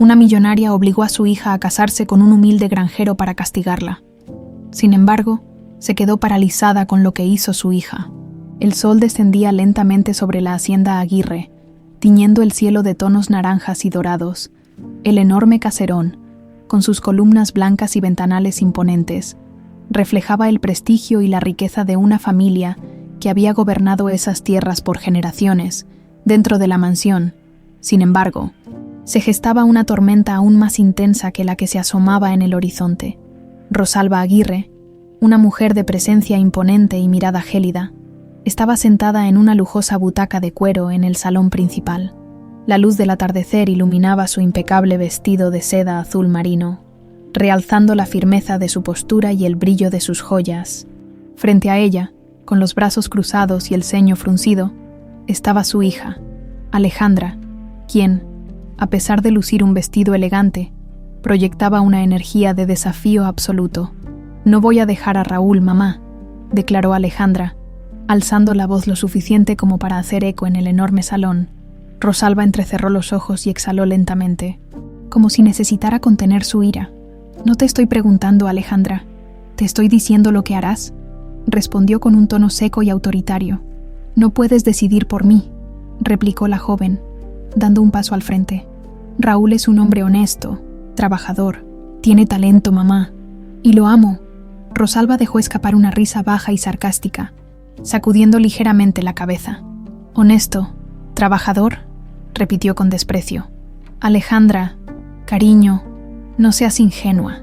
Una millonaria obligó a su hija a casarse con un humilde granjero para castigarla. Sin embargo, se quedó paralizada con lo que hizo su hija. El sol descendía lentamente sobre la hacienda Aguirre, tiñendo el cielo de tonos naranjas y dorados. El enorme caserón, con sus columnas blancas y ventanales imponentes, reflejaba el prestigio y la riqueza de una familia que había gobernado esas tierras por generaciones. Dentro de la mansión, sin embargo, se gestaba una tormenta aún más intensa que la que se asomaba en el horizonte. Rosalba Aguirre, una mujer de presencia imponente y mirada gélida, estaba sentada en una lujosa butaca de cuero en el salón principal. La luz del atardecer iluminaba su impecable vestido de seda azul marino, realzando la firmeza de su postura y el brillo de sus joyas. Frente a ella, con los brazos cruzados y el ceño fruncido, estaba su hija, Alejandra, quien, a pesar de lucir un vestido elegante, proyectaba una energía de desafío absoluto. «No voy a dejar a Raúl, mamá», declaró Alejandra, alzando la voz lo suficiente como para hacer eco en el enorme salón. Rosalba entrecerró los ojos y exhaló lentamente, como si necesitara contener su ira. «No te estoy preguntando, Alejandra. Te estoy diciendo lo que harás», respondió con un tono seco y autoritario. «No puedes decidir por mí», replicó la joven, dando un paso al frente. «Raúl es un hombre honesto, trabajador, tiene talento, mamá, y lo amo». Rosalba dejó escapar una risa baja y sarcástica, sacudiendo ligeramente la cabeza. «Honesto, trabajador», repitió con desprecio. «Alejandra, cariño, no seas ingenua.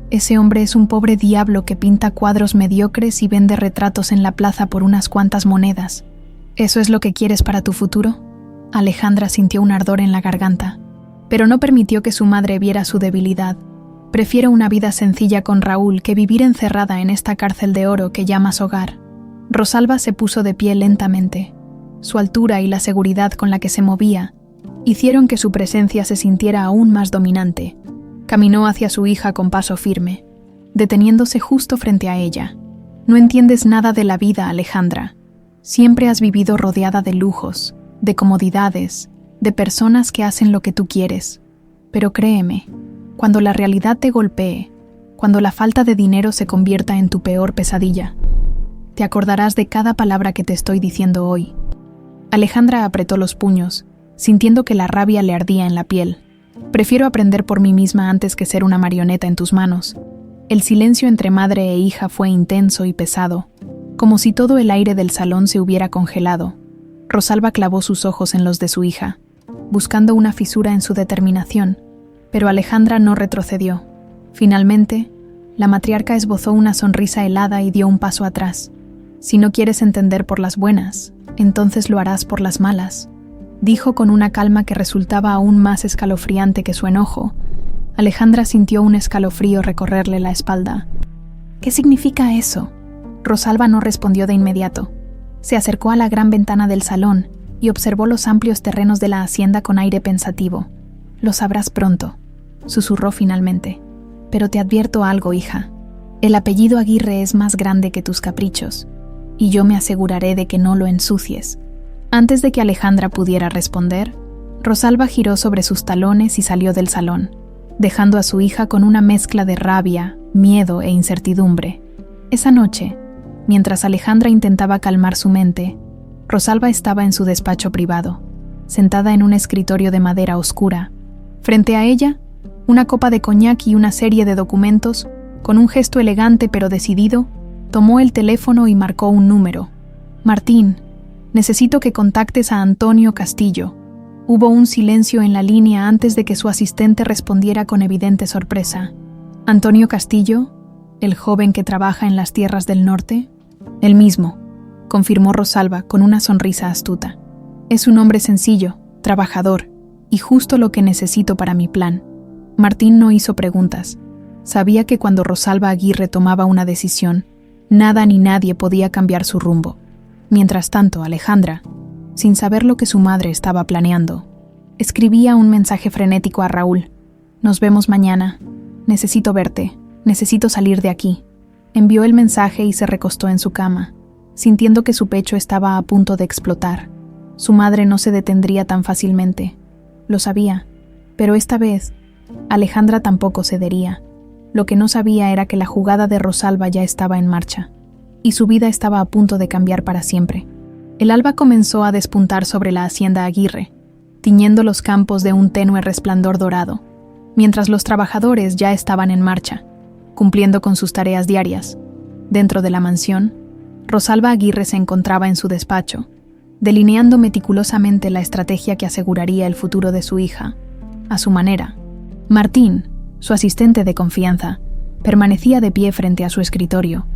Ese hombre es un pobre diablo que pinta cuadros mediocres y vende retratos en la plaza por unas cuantas monedas. ¿Eso es lo que quieres para tu futuro?». Alejandra sintió un ardor en la garganta, pero no permitió que su madre viera su debilidad. «Prefiero una vida sencilla con Raúl que vivir encerrada en esta cárcel de oro que llamas hogar». Rosalba se puso de pie lentamente. Su altura y la seguridad con la que se movía hicieron que su presencia se sintiera aún más dominante. Caminó hacia su hija con paso firme, deteniéndose justo frente a ella. «No entiendes nada de la vida, Alejandra. Siempre has vivido rodeada de lujos, de comodidades, de personas que hacen lo que tú quieres. Pero créeme, cuando la realidad te golpee, cuando la falta de dinero se convierta en tu peor pesadilla, te acordarás de cada palabra que te estoy diciendo hoy». Alejandra apretó los puños, sintiendo que la rabia le ardía en la piel. «Prefiero aprender por mí misma antes que ser una marioneta en tus manos». El silencio entre madre e hija fue intenso y pesado, como si todo el aire del salón se hubiera congelado. Rosalba clavó sus ojos en los de su hija, buscando una fisura en su determinación, pero Alejandra no retrocedió. Finalmente, la matriarca esbozó una sonrisa helada y dio un paso atrás. «Si no quieres entender por las buenas, entonces lo harás por las malas», dijo con una calma que resultaba aún más escalofriante que su enojo. Alejandra sintió un escalofrío recorrerle la espalda. «¿Qué significa eso?». Rosalba no respondió de inmediato. Se acercó a la gran ventana del salón y observó los amplios terrenos de la hacienda con aire pensativo. «Lo sabrás pronto», susurró finalmente. «Pero te advierto algo, hija. El apellido Aguirre es más grande que tus caprichos, y yo me aseguraré de que no lo ensucies». Antes de que Alejandra pudiera responder, Rosalba giró sobre sus talones y salió del salón, dejando a su hija con una mezcla de rabia, miedo e incertidumbre. Esa noche, mientras Alejandra intentaba calmar su mente, Rosalba estaba en su despacho privado, sentada en un escritorio de madera oscura. Frente a ella, una copa de coñac y una serie de documentos, con un gesto elegante pero decidido, tomó el teléfono y marcó un número. «Martín, necesito que contactes a Antonio Castillo». Hubo un silencio en la línea antes de que su asistente respondiera con evidente sorpresa. «¿Antonio Castillo? ¿El joven que trabaja en las tierras del norte?». «El mismo», confirmó Rosalba con una sonrisa astuta. «Es un hombre sencillo, trabajador, y justo lo que necesito para mi plan». Martín no hizo preguntas. Sabía que cuando Rosalba Aguirre tomaba una decisión, nada ni nadie podía cambiar su rumbo. Mientras tanto, Alejandra, sin saber lo que su madre estaba planeando, escribía un mensaje frenético a Raúl. «Nos vemos mañana. Necesito verte. Necesito salir de aquí». Envió el mensaje y se recostó en su cama, sintiendo que su pecho estaba a punto de explotar. Su madre no se detendría tan fácilmente. Lo sabía, pero esta vez Alejandra tampoco cedería. Lo que no sabía era que la jugada de Rosalba ya estaba en marcha, y su vida estaba a punto de cambiar para siempre. El alba comenzó a despuntar sobre la hacienda Aguirre, tiñendo los campos de un tenue resplandor dorado, mientras los trabajadores ya estaban en marcha, cumpliendo con sus tareas diarias. Dentro de la mansión, Rosalba Aguirre se encontraba en su despacho, delineando meticulosamente la estrategia que aseguraría el futuro de su hija, a su manera. Martín, su asistente de confianza, permanecía de pie frente a su escritorio,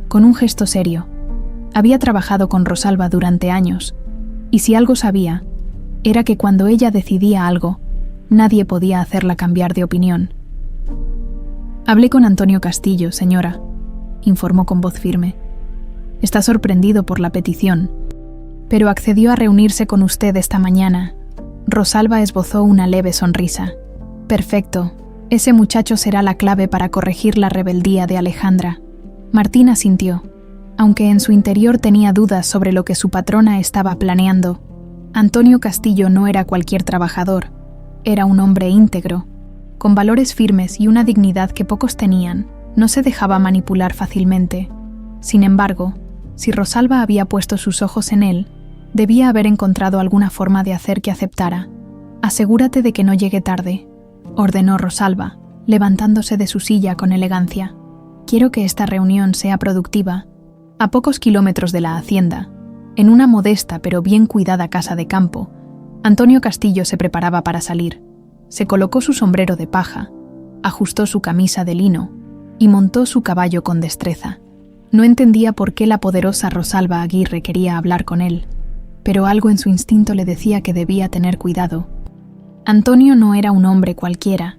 con un gesto serio. Había trabajado con Rosalba durante años, y si algo sabía, era que cuando ella decidía algo, nadie podía hacerla cambiar de opinión. «Hablé con Antonio Castillo, señora», informó con voz firme. «Está sorprendido por la petición, pero accedió a reunirse con usted esta mañana». Rosalba esbozó una leve sonrisa. «Perfecto. Ese muchacho será la clave para corregir la rebeldía de Alejandra». Martín asintió, aunque en su interior tenía dudas sobre lo que su patrona estaba planeando. Antonio Castillo no era cualquier trabajador, era un hombre íntegro, con valores firmes y una dignidad que pocos tenían. No se dejaba manipular fácilmente. Sin embargo, si Rosalba había puesto sus ojos en él, debía haber encontrado alguna forma de hacer que aceptara. «Asegúrate de que no llegue tarde», ordenó Rosalba, levantándose de su silla con elegancia. «Quiero que esta reunión sea productiva». A pocos kilómetros de la hacienda, en una modesta pero bien cuidada casa de campo, Antonio Castillo se preparaba para salir. Se colocó su sombrero de paja, ajustó su camisa de lino y montó su caballo con destreza. No entendía por qué la poderosa Rosalba Aguirre quería hablar con él, pero algo en su instinto le decía que debía tener cuidado. Antonio no era un hombre cualquiera,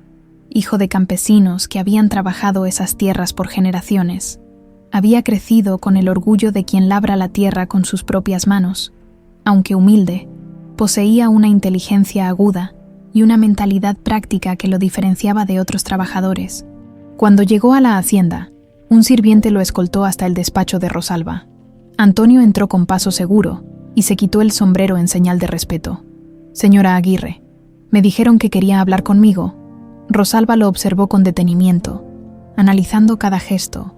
hijo de campesinos que habían trabajado esas tierras por generaciones. Había crecido con el orgullo de quien labra la tierra con sus propias manos. Aunque humilde, poseía una inteligencia aguda y una mentalidad práctica que lo diferenciaba de otros trabajadores. Cuando llegó a la hacienda, un sirviente lo escoltó hasta el despacho de Rosalba. Antonio entró con paso seguro y se quitó el sombrero en señal de respeto. «Señora Aguirre, me dijeron que quería hablar conmigo». Rosalba lo observó con detenimiento, analizando cada gesto,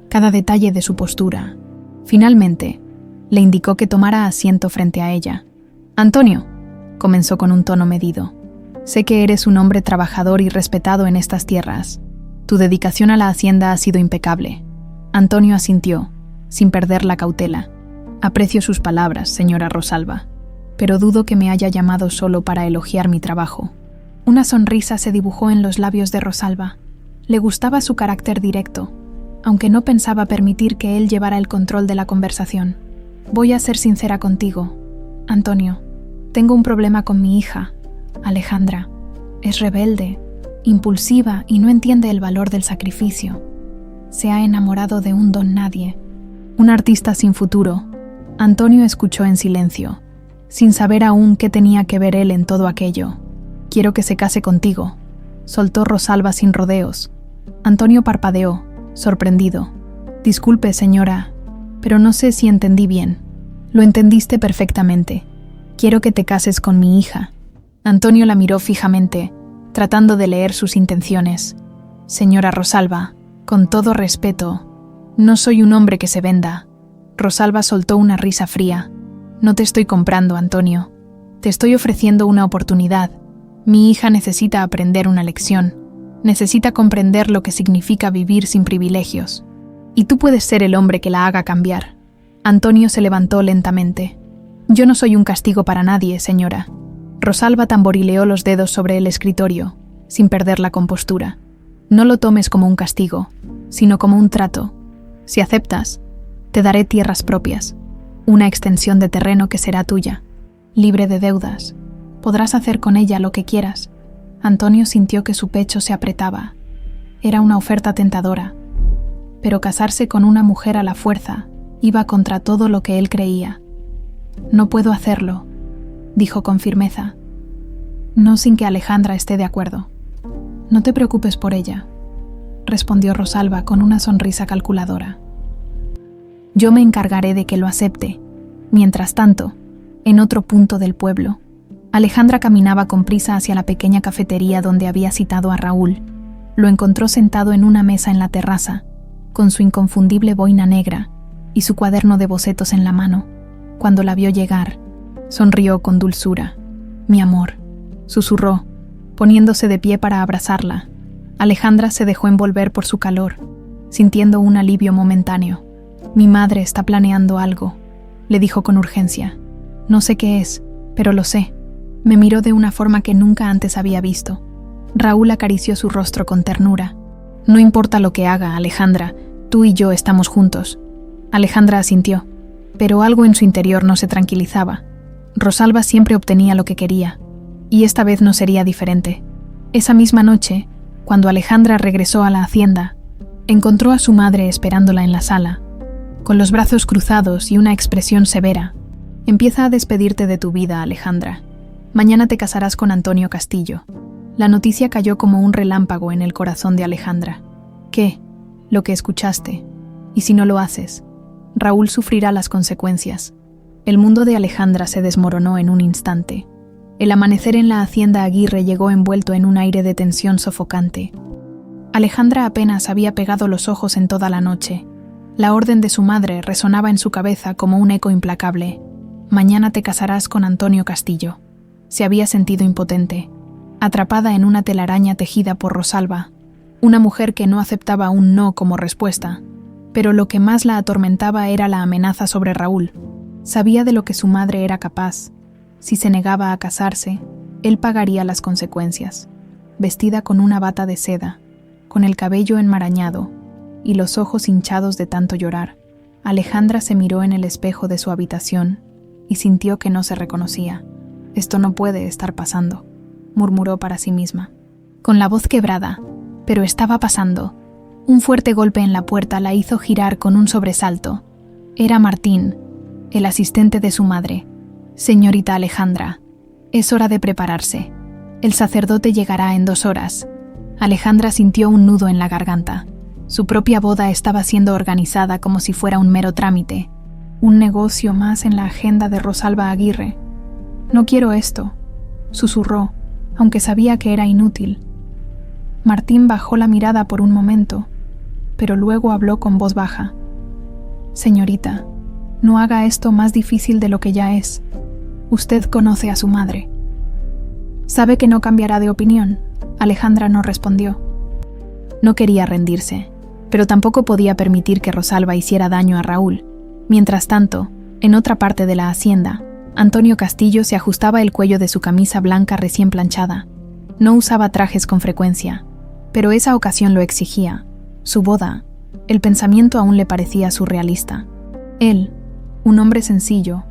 cada detalle de su postura. Finalmente, le indicó que tomara asiento frente a ella. «Antonio», comenzó con un tono medido, «sé que eres un hombre trabajador y respetado en estas tierras. Tu dedicación a la hacienda ha sido impecable». Antonio asintió, sin perder la cautela. «Aprecio sus palabras, señora Rosalba, pero dudo que me haya llamado solo para elogiar mi trabajo». Una sonrisa se dibujó en los labios de Rosalba. Le gustaba su carácter directo, aunque no pensaba permitir que él llevara el control de la conversación. «Voy a ser sincera contigo, Antonio. Tengo un problema con mi hija, Alejandra. Es rebelde, impulsiva y no entiende el valor del sacrificio. Se ha enamorado de un don nadie, un artista sin futuro». Antonio escuchó en silencio, sin saber aún qué tenía que ver él en todo aquello. «Quiero que se case contigo», soltó Rosalba sin rodeos. Antonio parpadeó, sorprendido. «Disculpe, señora, pero no sé si entendí bien». «Lo entendiste perfectamente. Quiero que te cases con mi hija». Antonio la miró fijamente, tratando de leer sus intenciones. «Señora Rosalba, con todo respeto, no soy un hombre que se venda». Rosalba soltó una risa fría. «No te estoy comprando, Antonio. Te estoy ofreciendo una oportunidad. Mi hija necesita aprender una lección. Necesita comprender lo que significa vivir sin privilegios. Y tú puedes ser el hombre que la haga cambiar». Antonio se levantó lentamente. «Yo no soy un castigo para nadie, señora». Rosalba tamborileó los dedos sobre el escritorio, sin perder la compostura. «No lo tomes como un castigo, sino como un trato. Si aceptas, te daré tierras propias, una extensión de terreno que será tuya, libre de deudas. Podrás hacer con ella lo que quieras». Antonio sintió que su pecho se apretaba. Era una oferta tentadora, pero casarse con una mujer a la fuerza iba contra todo lo que él creía. «No puedo hacerlo», dijo con firmeza. «No sin que Alejandra esté de acuerdo». «No te preocupes por ella», respondió Rosalba con una sonrisa calculadora. «Yo me encargaré de que lo acepte. Mientras tanto, en otro punto del pueblo, Alejandra caminaba con prisa hacia la pequeña cafetería donde había citado a Raúl. Lo encontró sentado en una mesa en la terraza, con su inconfundible boina negra y su cuaderno de bocetos en la mano. Cuando la vio llegar, sonrió con dulzura. «Mi amor», susurró, poniéndose de pie para abrazarla. Alejandra se dejó envolver por su calor, sintiendo un alivio momentáneo. «Mi madre está planeando algo», le dijo con urgencia. «No sé qué es, pero lo sé». Me miró de una forma que nunca antes había visto. Raúl acarició su rostro con ternura. «No importa lo que haga, Alejandra, tú y yo estamos juntos». Alejandra asintió, pero algo en su interior no se tranquilizaba. Rosalba siempre obtenía lo que quería, y esta vez no sería diferente. Esa misma noche, cuando Alejandra regresó a la hacienda, encontró a su madre esperándola en la sala, con los brazos cruzados y una expresión severa. «Empieza a despedirte de tu vida, Alejandra. Mañana te casarás con Antonio Castillo». La noticia cayó como un relámpago en el corazón de Alejandra. «¿Qué? Lo que escuchaste. ¿Y si no lo haces? Raúl sufrirá las consecuencias». El mundo de Alejandra se desmoronó en un instante. El amanecer en la hacienda Aguirre llegó envuelto en un aire de tensión sofocante. Alejandra apenas había pegado los ojos en toda la noche. La orden de su madre resonaba en su cabeza como un eco implacable. «Mañana te casarás con Antonio Castillo». Se había sentido impotente, atrapada en una telaraña tejida por Rosalba, una mujer que no aceptaba un no como respuesta. Pero lo que más la atormentaba era la amenaza sobre Raúl. Sabía de lo que su madre era capaz. Si se negaba a casarse, él pagaría las consecuencias. Vestida con una bata de seda, con el cabello enmarañado y los ojos hinchados de tanto llorar, Alejandra se miró en el espejo de su habitación y sintió que no se reconocía. «Esto no puede estar pasando», murmuró para sí misma, con la voz quebrada, pero estaba pasando. Un fuerte golpe en la puerta la hizo girar con un sobresalto. Era Martín, el asistente de su madre. «Señorita Alejandra, es hora de prepararse. El sacerdote llegará en 2 horas». Alejandra sintió un nudo en la garganta. Su propia boda estaba siendo organizada como si fuera un mero trámite, un negocio más en la agenda de Rosalba Aguirre. «No quiero esto», susurró, aunque sabía que era inútil. Martín bajó la mirada por un momento, pero luego habló con voz baja. «Señorita, no haga esto más difícil de lo que ya es. Usted conoce a su madre». «Sabe que no cambiará de opinión», Alejandra no respondió. No quería rendirse, pero tampoco podía permitir que Rosalba hiciera daño a Raúl. Mientras tanto, en otra parte de la hacienda, Antonio Castillo se ajustaba el cuello de su camisa blanca recién planchada. No usaba trajes con frecuencia, pero esa ocasión lo exigía. Su boda, el pensamiento aún le parecía surrealista. Él, un hombre sencillo,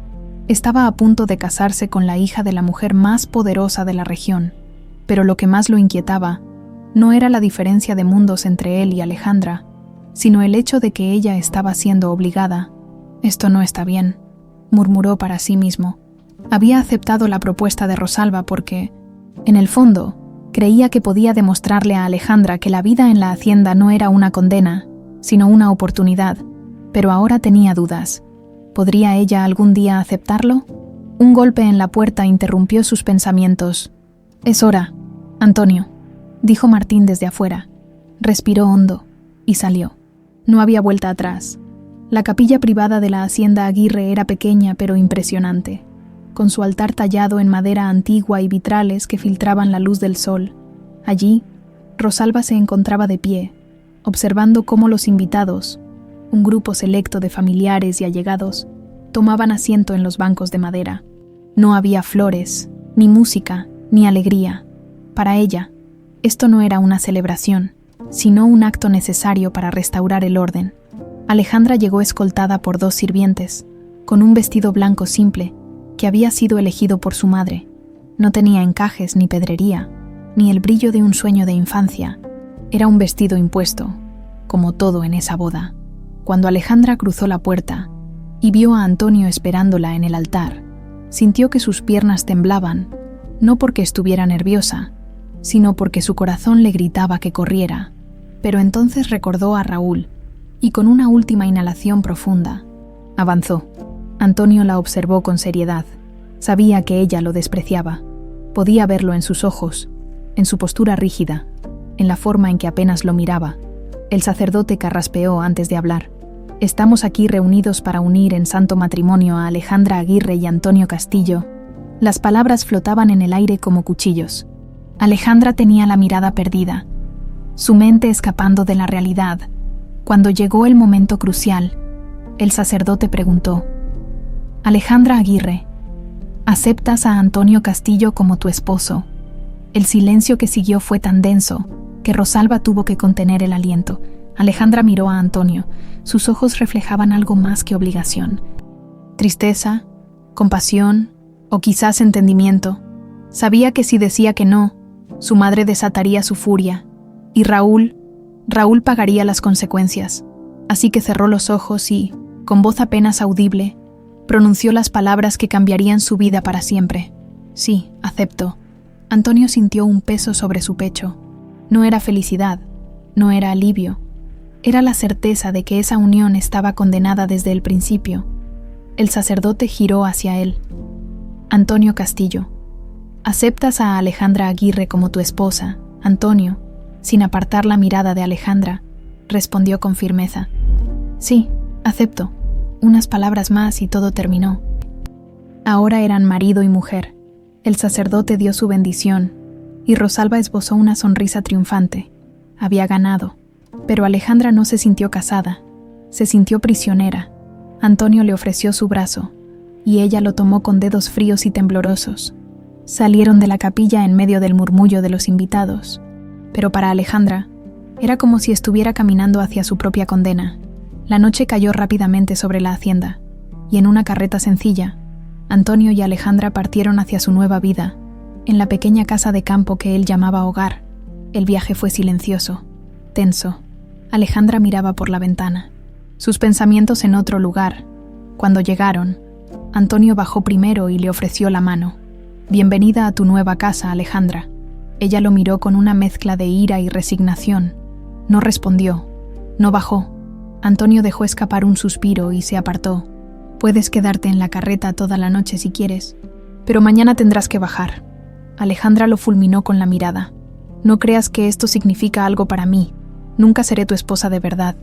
estaba a punto de casarse con la hija de la mujer más poderosa de la región, pero lo que más lo inquietaba no era la diferencia de mundos entre él y Alejandra, sino el hecho de que ella estaba siendo obligada. «Esto no está bien», murmuró para sí mismo. Había aceptado la propuesta de Rosalba porque, en el fondo, creía que podía demostrarle a Alejandra que la vida en la hacienda no era una condena, sino una oportunidad, pero ahora tenía dudas. ¿Podría ella algún día aceptarlo? Un golpe en la puerta interrumpió sus pensamientos. «Es hora, Antonio», dijo Martín desde afuera. Respiró hondo y salió. No había vuelta atrás. La capilla privada de la hacienda Aguirre era pequeña pero impresionante, con su altar tallado en madera antigua y vitrales que filtraban la luz del sol. Allí, Rosalba se encontraba de pie, observando cómo los invitados, un grupo selecto de familiares y allegados, tomaban asiento en los bancos de madera. No había flores, ni música, ni alegría. Para ella, esto no era una celebración, sino un acto necesario para restaurar el orden. Alejandra llegó escoltada por 2 sirvientes, con un vestido blanco simple, que había sido elegido por su madre. No tenía encajes ni pedrería, ni el brillo de un sueño de infancia. Era un vestido impuesto, como todo en esa boda. Cuando Alejandra cruzó la puerta y vio a Antonio esperándola en el altar, sintió que sus piernas temblaban, no porque estuviera nerviosa, sino porque su corazón le gritaba que corriera. Pero entonces recordó a Raúl, y con una última inhalación profunda, avanzó. Antonio la observó con seriedad. Sabía que ella lo despreciaba, Podía verlo en sus ojos, en su postura rígida, en la forma en que apenas lo miraba. El sacerdote carraspeó antes de hablar. Estamos aquí reunidos para unir en santo matrimonio a Alejandra Aguirre y Antonio Castillo. Las palabras flotaban en el aire como cuchillos. Alejandra tenía la mirada perdida, su mente escapando de la realidad. Cuando llegó el momento crucial, el sacerdote preguntó: Alejandra Aguirre, ¿aceptas a Antonio Castillo como tu esposo? El silencio que siguió fue tan denso que Rosalba tuvo que contener el aliento. Alejandra miró a Antonio. Sus ojos reflejaban algo más que obligación. Tristeza, compasión o quizás entendimiento. Sabía que si decía que no, su madre desataría su furia, y Raúl pagaría las consecuencias. Así que cerró los ojos y, con voz apenas audible, pronunció las palabras que cambiarían su vida para siempre. Sí, acepto. Antonio sintió un peso sobre su pecho. No era felicidad, no era alivio. Era la certeza de que esa unión estaba condenada desde el principio. El sacerdote giró hacia él. Antonio Castillo, ¿aceptas a Alejandra Aguirre como tu esposa? Antonio, sin apartar la mirada de Alejandra, respondió con firmeza. Sí, acepto. Unas palabras más y todo terminó. Ahora eran marido y mujer. El sacerdote dio su bendición, y Rosalba esbozó una sonrisa triunfante. Había ganado. Pero Alejandra no se sintió casada, se sintió prisionera. Antonio le ofreció su brazo, y ella lo tomó con dedos fríos y temblorosos. Salieron de la capilla en medio del murmullo de los invitados, pero para Alejandra era como si estuviera caminando hacia su propia condena. La noche cayó rápidamente sobre la hacienda, y en una carreta sencilla, Antonio y Alejandra partieron hacia su nueva vida, en la pequeña casa de campo que él llamaba hogar. El viaje fue silencioso, tenso. Alejandra miraba por la ventana, sus pensamientos en otro lugar. Cuando llegaron, Antonio bajó primero y le ofreció la mano. Bienvenida a tu nueva casa, Alejandra. Ella lo miró con una mezcla de ira y resignación. No respondió, no bajó. Antonio dejó escapar un suspiro y se apartó. Puedes quedarte en la carreta toda la noche si quieres, pero mañana tendrás que bajar. Alejandra lo fulminó con la mirada. No creas que esto significa algo para mí. Nunca seré tu esposa de verdad.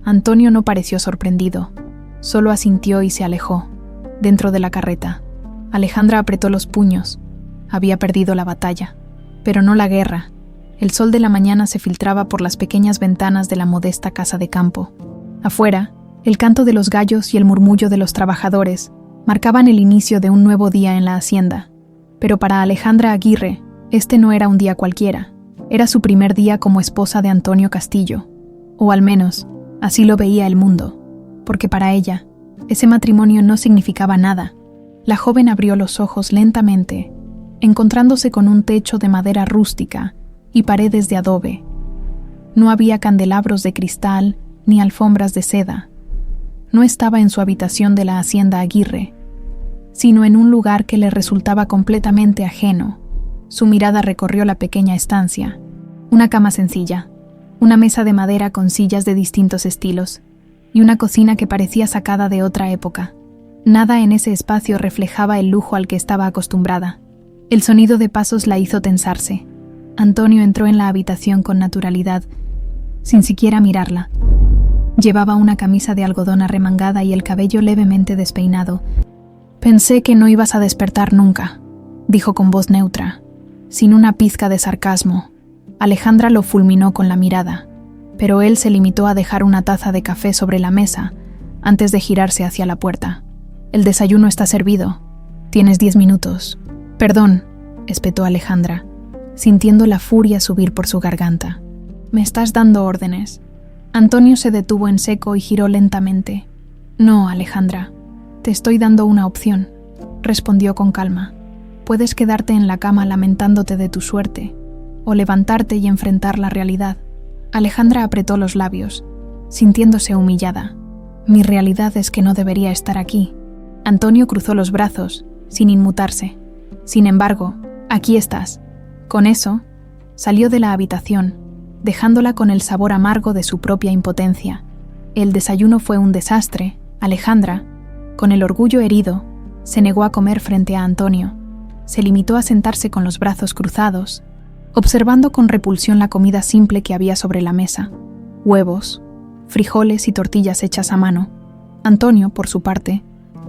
Antonio no pareció sorprendido. Solo asintió y se alejó. Dentro de la carreta, Alejandra apretó los puños. Había perdido la batalla, pero no la guerra. El sol de la mañana se filtraba por las pequeñas ventanas de la modesta casa de campo. Afuera, el canto de los gallos y el murmullo de los trabajadores marcaban el inicio de un nuevo día en la hacienda. Pero para Alejandra Aguirre, este no era un día cualquiera. Era su primer día como esposa de Antonio Castillo, o al menos, así lo veía el mundo, porque para ella, ese matrimonio no significaba nada. La joven abrió los ojos lentamente, encontrándose con un techo de madera rústica y paredes de adobe. No había candelabros de cristal ni alfombras de seda. No estaba en su habitación de la hacienda Aguirre, sino en un lugar que le resultaba completamente ajeno. Su mirada recorrió la pequeña estancia. Una cama sencilla, una mesa de madera con sillas de distintos estilos, y una cocina que parecía sacada de otra época. Nada en ese espacio reflejaba el lujo al que estaba acostumbrada. El sonido de pasos la hizo tensarse. Antonio entró en la habitación con naturalidad, sin siquiera mirarla. Llevaba una camisa de algodón arremangada y el cabello levemente despeinado. «Pensé que no ibas a despertar nunca», dijo con voz neutra, sin una pizca de sarcasmo. Alejandra lo fulminó con la mirada, pero él se limitó a dejar una taza de café sobre la mesa antes de girarse hacia la puerta. «El desayuno está servido. Tienes 10 minutos». «Perdón», espetó Alejandra, sintiendo la furia subir por su garganta. «Me estás dando órdenes». Antonio se detuvo en seco y giró lentamente. «No, Alejandra, te estoy dando una opción», respondió con calma. «Puedes quedarte en la cama lamentándote de tu suerte, o levantarte y enfrentar la realidad». Alejandra apretó los labios, sintiéndose humillada. «Mi realidad es que no debería estar aquí». Antonio cruzó los brazos, sin inmutarse. «Sin embargo, aquí estás». Con eso, salió de la habitación, dejándola con el sabor amargo de su propia impotencia. El desayuno fue un desastre. Alejandra, con el orgullo herido, se negó a comer frente a Antonio. se limitó a sentarse con los brazos cruzados, observando con repulsión la comida simple que había sobre la mesa: huevos, frijoles y tortillas hechas a mano. Antonio, por su parte,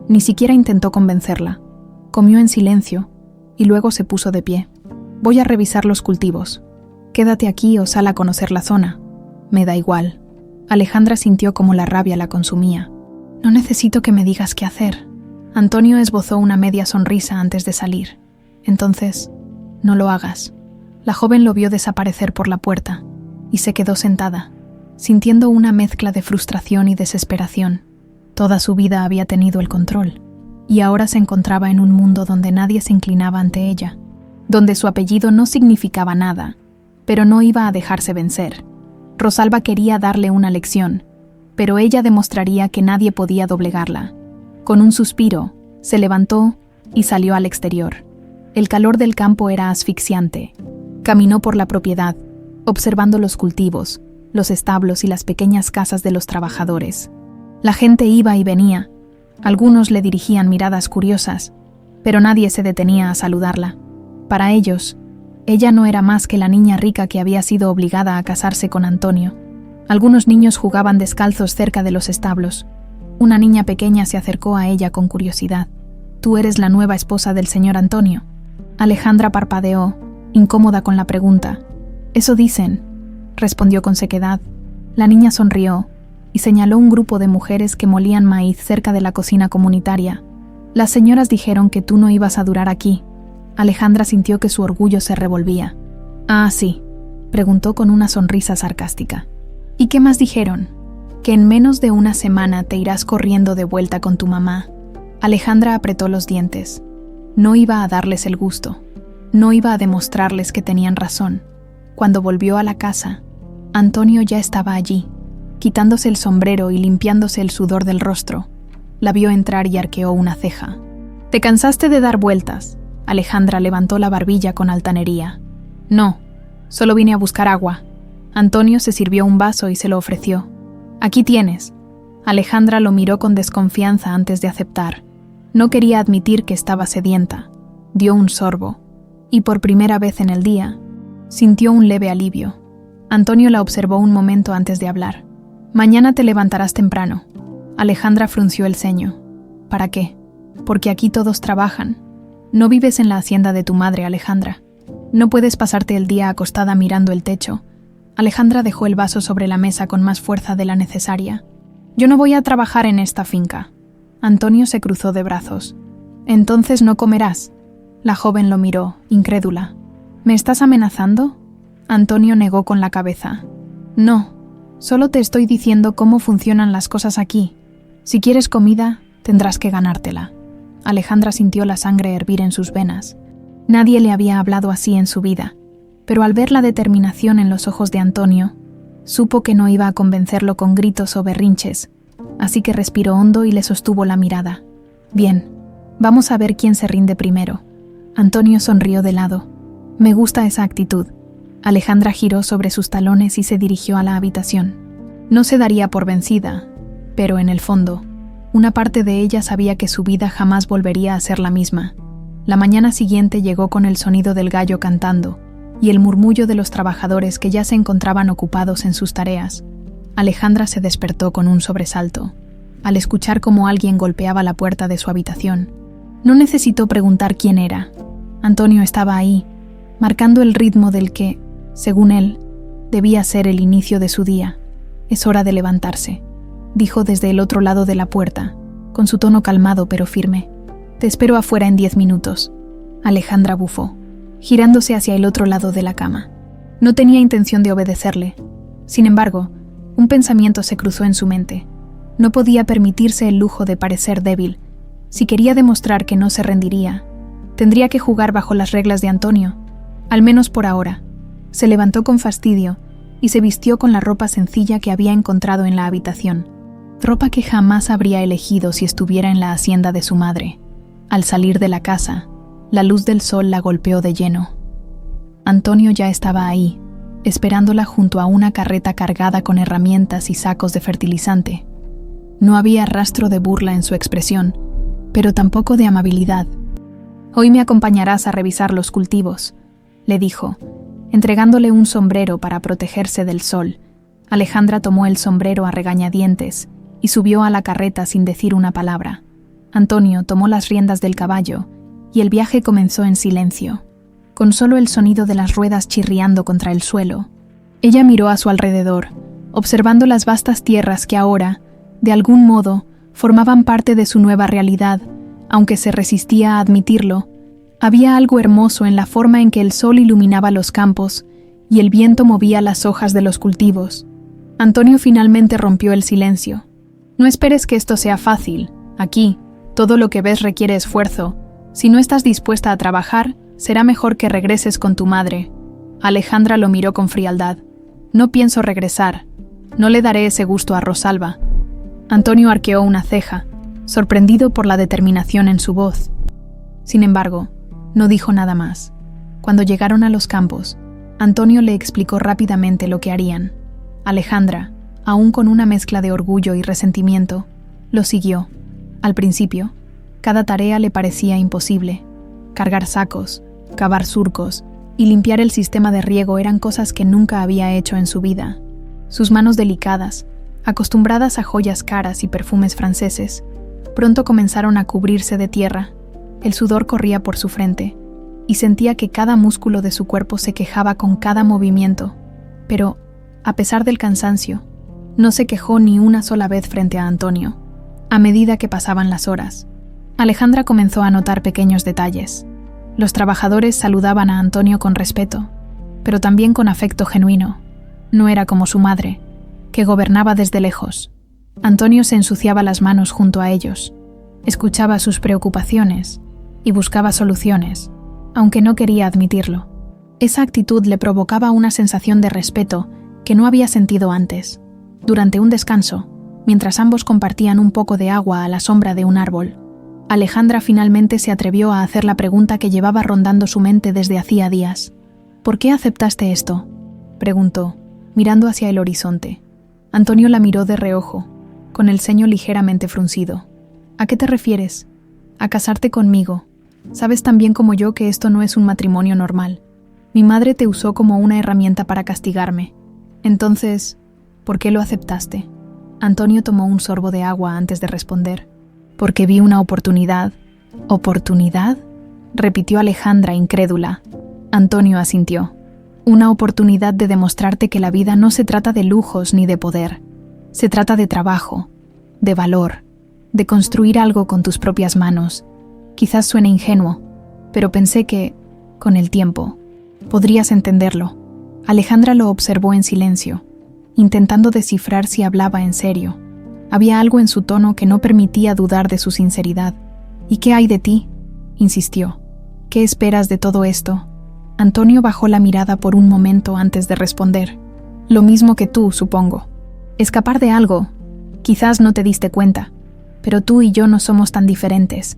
ni siquiera intentó convencerla. Comió en silencio y luego se puso de pie. «Voy a revisar los cultivos. Quédate aquí o sal a conocer la zona». «Me da igual». Alejandra sintió como la rabia la consumía. «No necesito que me digas qué hacer». Antonio esbozó una media sonrisa antes de salir. «Entonces, no lo hagas». La joven lo vio desaparecer por la puerta y se quedó sentada, sintiendo una mezcla de frustración y desesperación. Toda su vida había tenido el control, y ahora se encontraba en un mundo donde nadie se inclinaba ante ella, donde su apellido no significaba nada, pero no iba a dejarse vencer. Rosalba quería darle una lección, pero ella demostraría que nadie podía doblegarla. Con un suspiro, se levantó y salió al exterior. El calor del campo era asfixiante. Caminó por la propiedad, observando los cultivos, los establos y las pequeñas casas de los trabajadores. La gente iba y venía. Algunos le dirigían miradas curiosas, pero nadie se detenía a saludarla. Para ellos, ella no era más que la niña rica que había sido obligada a casarse con Antonio. Algunos niños jugaban descalzos cerca de los establos. Una niña pequeña se acercó a ella con curiosidad. «¿Tú eres la nueva esposa del señor Antonio?» Alejandra parpadeó, incómoda con la pregunta. «Eso dicen», respondió con sequedad. La niña sonrió y señaló un grupo de mujeres que molían maíz cerca de la cocina comunitaria. «Las señoras dijeron que tú no ibas a durar aquí». Alejandra sintió que su orgullo se revolvía. «Ah, sí», preguntó con una sonrisa sarcástica. «¿Y qué más dijeron?» «Que en menos de una semana te irás corriendo de vuelta con tu mamá». Alejandra apretó los dientes. No iba a darles el gusto. No iba a demostrarles que tenían razón. Cuando volvió a la casa, Antonio ya estaba allí, quitándose el sombrero y limpiándose el sudor del rostro. La vio entrar y arqueó una ceja. «¿Te cansaste de dar vueltas?» Alejandra levantó la barbilla con altanería. «No, solo vine a buscar agua». Antonio se sirvió un vaso y se lo ofreció. «Aquí tienes». Alejandra lo miró con desconfianza antes de aceptar. No quería admitir que estaba sedienta. Dio un sorbo, y por primera vez en el día, sintió un leve alivio. Antonio la observó un momento antes de hablar. «Mañana te levantarás temprano». Alejandra frunció el ceño. «¿Para qué?» «Porque aquí todos trabajan. No vives en la hacienda de tu madre, Alejandra. No puedes pasarte el día acostada mirando el techo». Alejandra dejó el vaso sobre la mesa con más fuerza de la necesaria. «Yo no voy a trabajar en esta finca». Antonio se cruzó de brazos. «¿Entonces no comerás?» La joven lo miró, incrédula. «¿Me estás amenazando?» Antonio negó con la cabeza. «No, solo te estoy diciendo cómo funcionan las cosas aquí. Si quieres comida, tendrás que ganártela». Alejandra sintió la sangre hervir en sus venas. Nadie le había hablado así en su vida, pero al ver la determinación en los ojos de Antonio, supo que no iba a convencerlo con gritos o berrinches, así que respiró hondo y le sostuvo la mirada. «Bien, vamos a ver quién se rinde primero». Antonio sonrió de lado. «Me gusta esa actitud». Alejandra giró sobre sus talones y se dirigió a la habitación. No se daría por vencida, pero en el fondo, una parte de ella sabía que su vida jamás volvería a ser la misma. La mañana siguiente llegó con el sonido del gallo cantando y el murmullo de los trabajadores que ya se encontraban ocupados en sus tareas. Alejandra se despertó con un sobresalto, al escuchar cómo alguien golpeaba la puerta de su habitación. No necesitó preguntar quién era. Antonio estaba ahí, marcando el ritmo del que, según él, debía ser el inicio de su día. «Es hora de levantarse», dijo desde el otro lado de la puerta, con su tono calmado pero firme. «Te espero afuera en 10 minutos». Alejandra bufó, girándose hacia el otro lado de la cama. No tenía intención de obedecerle. Sin embargo, un pensamiento se cruzó en su mente. No podía permitirse el lujo de parecer débil. Si quería demostrar que no se rendiría, tendría que jugar bajo las reglas de Antonio, al menos por ahora. Se levantó con fastidio y se vistió con la ropa sencilla que había encontrado en la habitación. Ropa que jamás habría elegido si estuviera en la hacienda de su madre. Al salir de la casa, la luz del sol la golpeó de lleno. Antonio ya estaba ahí, esperándola junto a una carreta cargada con herramientas y sacos de fertilizante. No había rastro de burla en su expresión, pero tampoco de amabilidad. Hoy me acompañarás a revisar los cultivos, le dijo, entregándole un sombrero para protegerse del sol. Alejandra tomó el sombrero a regañadientes y subió a la carreta sin decir una palabra. Antonio tomó las riendas del caballo y el viaje comenzó en silencio, con solo el sonido de las ruedas chirriando contra el suelo. Ella miró a su alrededor, observando las vastas tierras que ahora, de algún modo, formaban parte de su nueva realidad, aunque se resistía a admitirlo. Había algo hermoso en la forma en que el sol iluminaba los campos y el viento movía las hojas de los cultivos. Antonio finalmente rompió el silencio. No esperes que esto sea fácil. Aquí, todo lo que ves requiere esfuerzo. Si no estás dispuesta a trabajar, será mejor que regreses con tu madre. Alejandra lo miró con frialdad. No pienso regresar. No le daré ese gusto a Rosalba. Antonio arqueó una ceja, sorprendido por la determinación en su voz. Sin embargo, no dijo nada más. Cuando llegaron a los campos, Antonio le explicó rápidamente lo que harían. Alejandra, aún con una mezcla de orgullo y resentimiento, lo siguió. Al principio, cada tarea le parecía imposible. Cargar sacos, cavar surcos y limpiar el sistema de riego eran cosas que nunca había hecho en su vida. Sus manos delicadas, acostumbradas a joyas caras y perfumes franceses, pronto comenzaron a cubrirse de tierra. El sudor corría por su frente, y sentía que cada músculo de su cuerpo se quejaba con cada movimiento. Pero, a pesar del cansancio, no se quejó ni una sola vez frente a Antonio. A medida que pasaban las horas, Alejandra comenzó a notar pequeños detalles. Los trabajadores saludaban a Antonio con respeto, pero también con afecto genuino. No era como su madre, que gobernaba desde lejos. Antonio se ensuciaba las manos junto a ellos, escuchaba sus preocupaciones y buscaba soluciones, aunque no quería admitirlo. Esa actitud le provocaba una sensación de respeto que no había sentido antes. Durante un descanso, mientras ambos compartían un poco de agua a la sombra de un árbol, Alejandra finalmente se atrevió a hacer la pregunta que llevaba rondando su mente desde hacía días. ¿Por qué aceptaste esto?, preguntó, mirando hacia el horizonte. Antonio la miró de reojo, con el ceño ligeramente fruncido. ¿A qué te refieres? A casarte conmigo. Sabes tan bien como yo que esto no es un matrimonio normal. Mi madre te usó como una herramienta para castigarme. Entonces, ¿por qué lo aceptaste? Antonio tomó un sorbo de agua antes de responder. Porque vi una oportunidad. ¿Oportunidad?, repitió Alejandra incrédula. Antonio asintió. Una oportunidad de demostrarte que la vida no se trata de lujos ni de poder. Se trata de trabajo, de valor, de construir algo con tus propias manos. Quizás suene ingenuo, pero pensé que, con el tiempo, podrías entenderlo. Alejandra lo observó en silencio, intentando descifrar si hablaba en serio. Había algo en su tono que no permitía dudar de su sinceridad. ¿Y qué hay de ti?, insistió. ¿Qué esperas de todo esto? Antonio bajó la mirada por un momento antes de responder. Lo mismo que tú, supongo. Escapar de algo. Quizás no te diste cuenta, pero tú y yo no somos tan diferentes.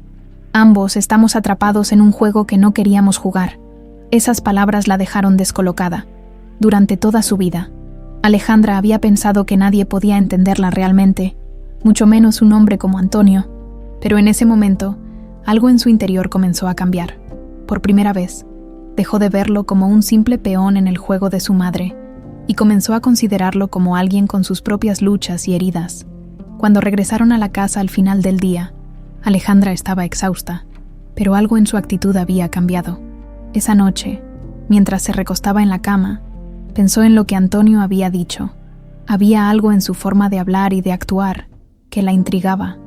Ambos estamos atrapados en un juego que no queríamos jugar. Esas palabras la dejaron descolocada. Durante toda su vida, Alejandra había pensado que nadie podía entenderla realmente, mucho menos un hombre como Antonio. Pero en ese momento, algo en su interior comenzó a cambiar. Por primera vez, dejó de verlo como un simple peón en el juego de su madre y comenzó a considerarlo como alguien con sus propias luchas y heridas. Cuando regresaron a la casa al final del día, Alejandra estaba exhausta, pero algo en su actitud había cambiado. Esa noche, mientras se recostaba en la cama, pensó en lo que Antonio había dicho. Había algo en su forma de hablar y de actuar que la intrigaba.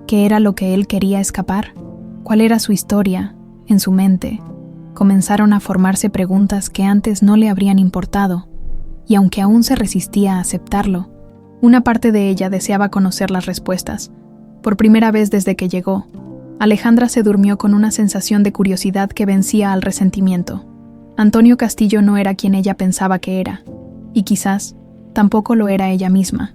¿Qué era lo que él quería escapar? ¿Cuál era su historia, en su mente? Comenzaron a formarse preguntas que antes no le habrían importado, y aunque aún se resistía a aceptarlo, una parte de ella deseaba conocer las respuestas. Por primera vez desde que llegó, Alejandra se durmió con una sensación de curiosidad que vencía al resentimiento. Antonio Castillo no era quien ella pensaba que era, y quizás tampoco lo era ella misma.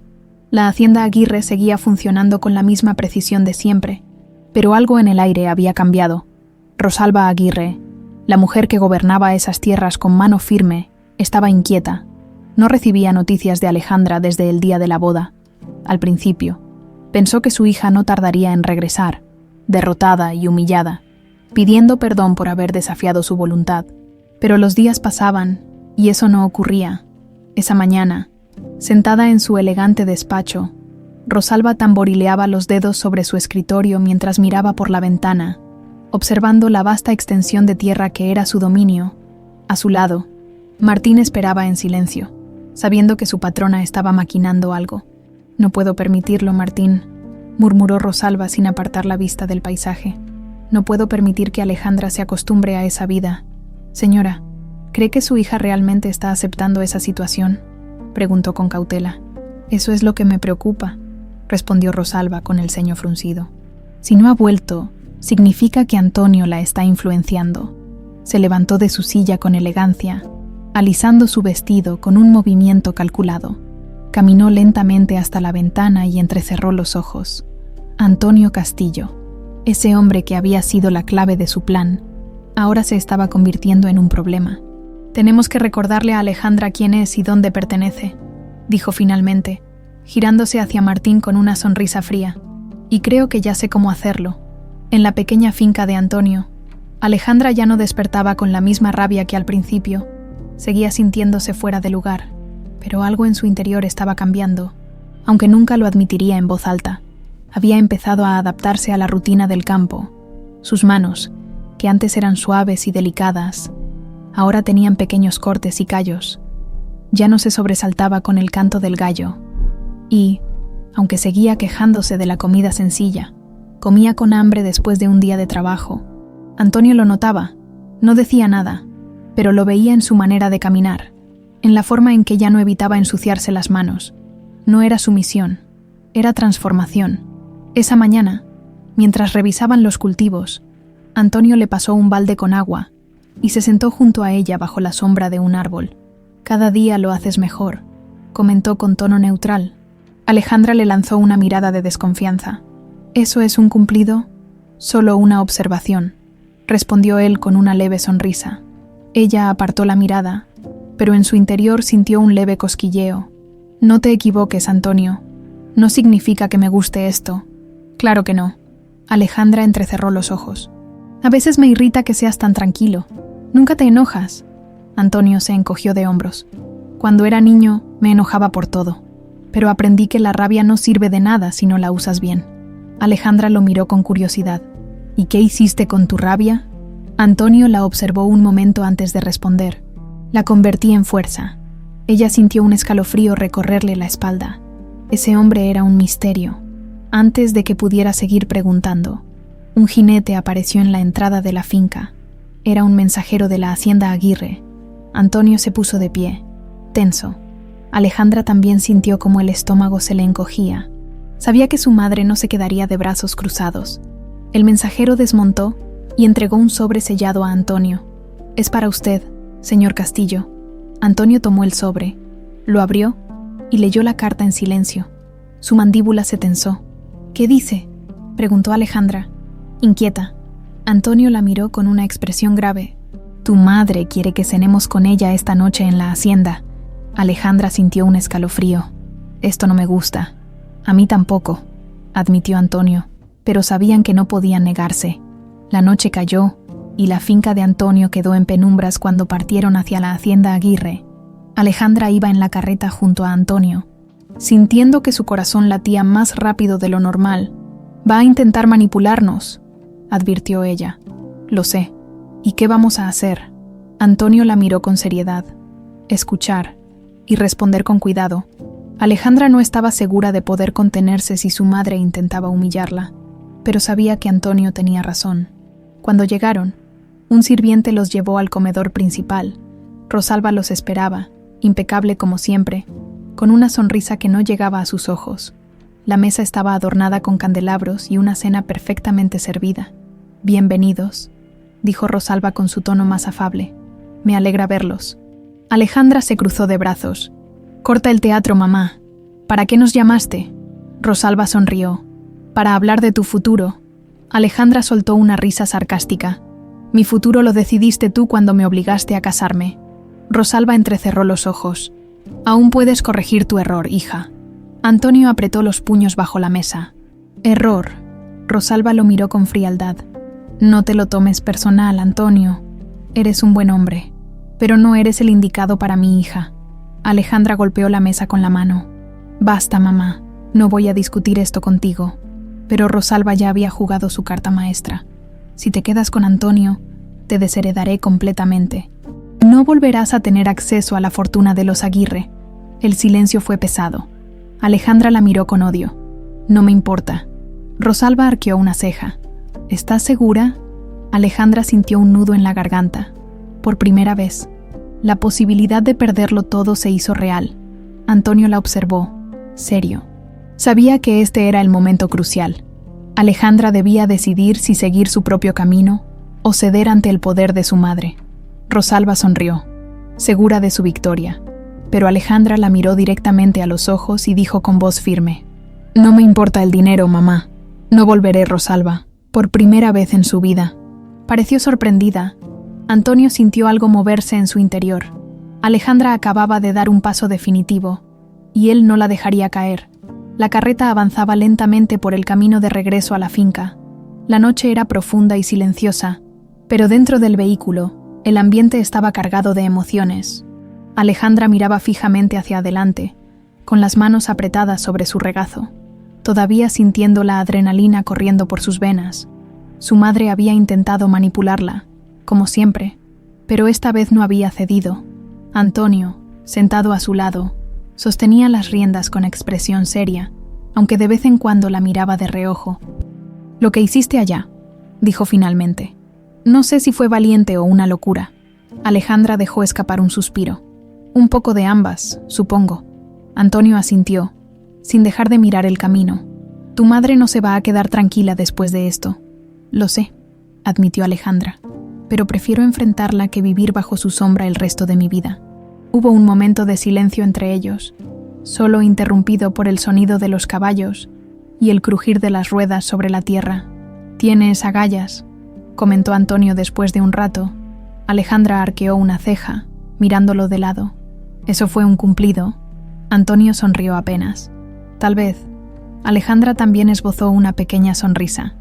La hacienda Aguirre seguía funcionando con la misma precisión de siempre, pero algo en el aire había cambiado. Rosalba Aguirre, la mujer que gobernaba esas tierras con mano firme, estaba inquieta. No recibía noticias de Alejandra desde el día de la boda. Al principio, pensó que su hija no tardaría en regresar, derrotada y humillada. pidiendo perdón por haber desafiado su voluntad. Pero los días pasaban, y eso no ocurría. Esa mañana, sentada en su elegante despacho, Rosalba tamborileaba los dedos sobre su escritorio mientras miraba por la ventana, observando la vasta extensión de tierra que era su dominio. A su lado, Martín esperaba en silencio, sabiendo que su patrona estaba maquinando algo. «No puedo permitirlo, Martín», murmuró Rosalba sin apartar la vista del paisaje. «No puedo permitir que Alejandra se acostumbre a esa vida». «Señora, ¿cree que su hija realmente está aceptando esa situación?», preguntó con cautela. «Eso es lo que me preocupa», respondió Rosalba con el ceño fruncido. «Si no ha vuelto, significa que Antonio la está influenciando». Se levantó de su silla con elegancia, alisando su vestido con un movimiento calculado. Caminó lentamente hasta la ventana y entrecerró los ojos. Antonio Castillo, ese hombre que había sido la clave de su plan, ahora se estaba convirtiendo en un problema. «Tenemos que recordarle a Alejandra quién es y dónde pertenece», dijo finalmente, girándose hacia Martín con una sonrisa fría. «Y creo que ya sé cómo hacerlo». En la pequeña finca de Antonio, Alejandra ya no despertaba con la misma rabia que al principio. Seguía sintiéndose fuera de lugar, pero algo en su interior estaba cambiando, aunque nunca lo admitiría en voz alta. Había empezado a adaptarse a la rutina del campo. Sus manos, que antes eran suaves y delicadas, ahora tenían pequeños cortes y callos. Ya no se sobresaltaba con el canto del gallo. Y, aunque seguía quejándose de la comida sencilla, comía con hambre después de un día de trabajo. Antonio lo notaba, no decía nada, pero lo veía en su manera de caminar, en la forma en que ya no evitaba ensuciarse las manos. No era sumisión, era transformación. Esa mañana, mientras revisaban los cultivos, Antonio le pasó un balde con agua y se sentó junto a ella bajo la sombra de un árbol. «Cada día lo haces mejor», comentó con tono neutral. Alejandra le lanzó una mirada de desconfianza. «¿Eso es un cumplido?» «Solo una observación», respondió él con una leve sonrisa. Ella apartó la mirada, pero en su interior sintió un leve cosquilleo. «No te equivoques, Antonio. No significa que me guste esto». «Claro que no». Alejandra entrecerró los ojos. «A veces me irrita que seas tan tranquilo. Nunca te enojas». Antonio se encogió de hombros. «Cuando era niño, me enojaba por todo. Pero aprendí que la rabia no sirve de nada si no la usas bien». Alejandra lo miró con curiosidad. «¿Y qué hiciste con tu rabia?». Antonio la observó un momento antes de responder. «La convertí en fuerza». Ella sintió un escalofrío recorrerle la espalda. Ese hombre era un misterio. Antes de que pudiera seguir preguntando, un jinete apareció en la entrada de la finca. Era un mensajero de la hacienda Aguirre. Antonio se puso de pie, tenso. Alejandra también sintió como el estómago se le encogía. Sabía que su madre no se quedaría de brazos cruzados. El mensajero desmontó y entregó un sobre sellado a Antonio. «Es para usted, señor Castillo». Antonio tomó el sobre, lo abrió y leyó la carta en silencio. Su mandíbula se tensó. «¿Qué dice?», preguntó Alejandra, inquieta. Antonio la miró con una expresión grave. «Tu madre quiere que cenemos con ella esta noche en la hacienda». Alejandra sintió un escalofrío. «Esto no me gusta». «A mí tampoco», admitió Antonio, pero sabían que no podían negarse. La noche cayó y la finca de Antonio quedó en penumbras cuando partieron hacia la hacienda Aguirre. Alejandra iba en la carreta junto a Antonio, sintiendo que su corazón latía más rápido de lo normal. «Va a intentar manipularnos», advirtió ella. «Lo sé. ¿Y qué vamos a hacer?». Antonio la miró con seriedad. «Escuchar y responder con cuidado». Alejandra no estaba segura de poder contenerse si su madre intentaba humillarla, pero sabía que Antonio tenía razón. Cuando llegaron, un sirviente los llevó al comedor principal. Rosalba los esperaba, impecable como siempre, con una sonrisa que no llegaba a sus ojos. La mesa estaba adornada con candelabros y una cena perfectamente servida. «Bienvenidos», dijo Rosalba con su tono más afable. «Me alegra verlos». Alejandra se cruzó de brazos. «Corta el teatro, mamá. ¿Para qué nos llamaste?». Rosalba sonrió. «Para hablar de tu futuro». Alejandra soltó una risa sarcástica. «Mi futuro lo decidiste tú cuando me obligaste a casarme». Rosalba entrecerró los ojos. «Aún puedes corregir tu error, hija». Antonio apretó los puños bajo la mesa. «Error». Rosalba lo miró con frialdad. No te lo tomes personal, Antonio. Eres un buen hombre, pero no eres el indicado para mi hija. Alejandra golpeó la mesa con la mano. Basta, mamá. No voy a discutir esto contigo. Pero Rosalba ya había jugado su carta maestra. Si te quedas con Antonio, te desheredaré completamente. No volverás a tener acceso a la fortuna de los Aguirre. El silencio fue pesado. Alejandra la miró con odio. No me importa. Rosalba arqueó una ceja. ¿Estás segura? Alejandra sintió un nudo en la garganta. Por primera vez, la posibilidad de perderlo todo se hizo real. Antonio la observó, serio. Sabía que este era el momento crucial. Alejandra debía decidir si seguir su propio camino o ceder ante el poder de su madre. Rosalba sonrió, segura de su victoria, pero Alejandra la miró directamente a los ojos y dijo con voz firme: No me importa el dinero, mamá. No volveré, Rosalba, por primera vez en su vida. Pareció sorprendida. Antonio sintió algo moverse en su interior. Alejandra acababa de dar un paso definitivo, y él no la dejaría caer. La carreta avanzaba lentamente por el camino de regreso a la finca. La noche era profunda y silenciosa, pero dentro del vehículo, el ambiente estaba cargado de emociones. Alejandra miraba fijamente hacia adelante, con las manos apretadas sobre su regazo, todavía sintiendo la adrenalina corriendo por sus venas. Su madre había intentado manipularla, como siempre, pero esta vez no había cedido. Antonio, sentado a su lado, sostenía las riendas con expresión seria, aunque de vez en cuando la miraba de reojo. «Lo que hiciste allá», dijo finalmente. «No sé si fue valiente o una locura». Alejandra dejó escapar un suspiro. «Un poco de ambas, supongo». Antonio asintió, sin dejar de mirar el camino. «Tu madre no se va a quedar tranquila después de esto». «Lo sé», admitió Alejandra, «pero prefiero enfrentarla que vivir bajo su sombra el resto de mi vida». Hubo un momento de silencio entre ellos, solo interrumpido por el sonido de los caballos y el crujir de las ruedas sobre la tierra. «Tienes agallas», comentó Antonio después de un rato. Alejandra arqueó una ceja, mirándolo de lado. «¿Eso fue un cumplido?» Antonio sonrió apenas. «Tal vez». Alejandra también esbozó una pequeña sonrisa.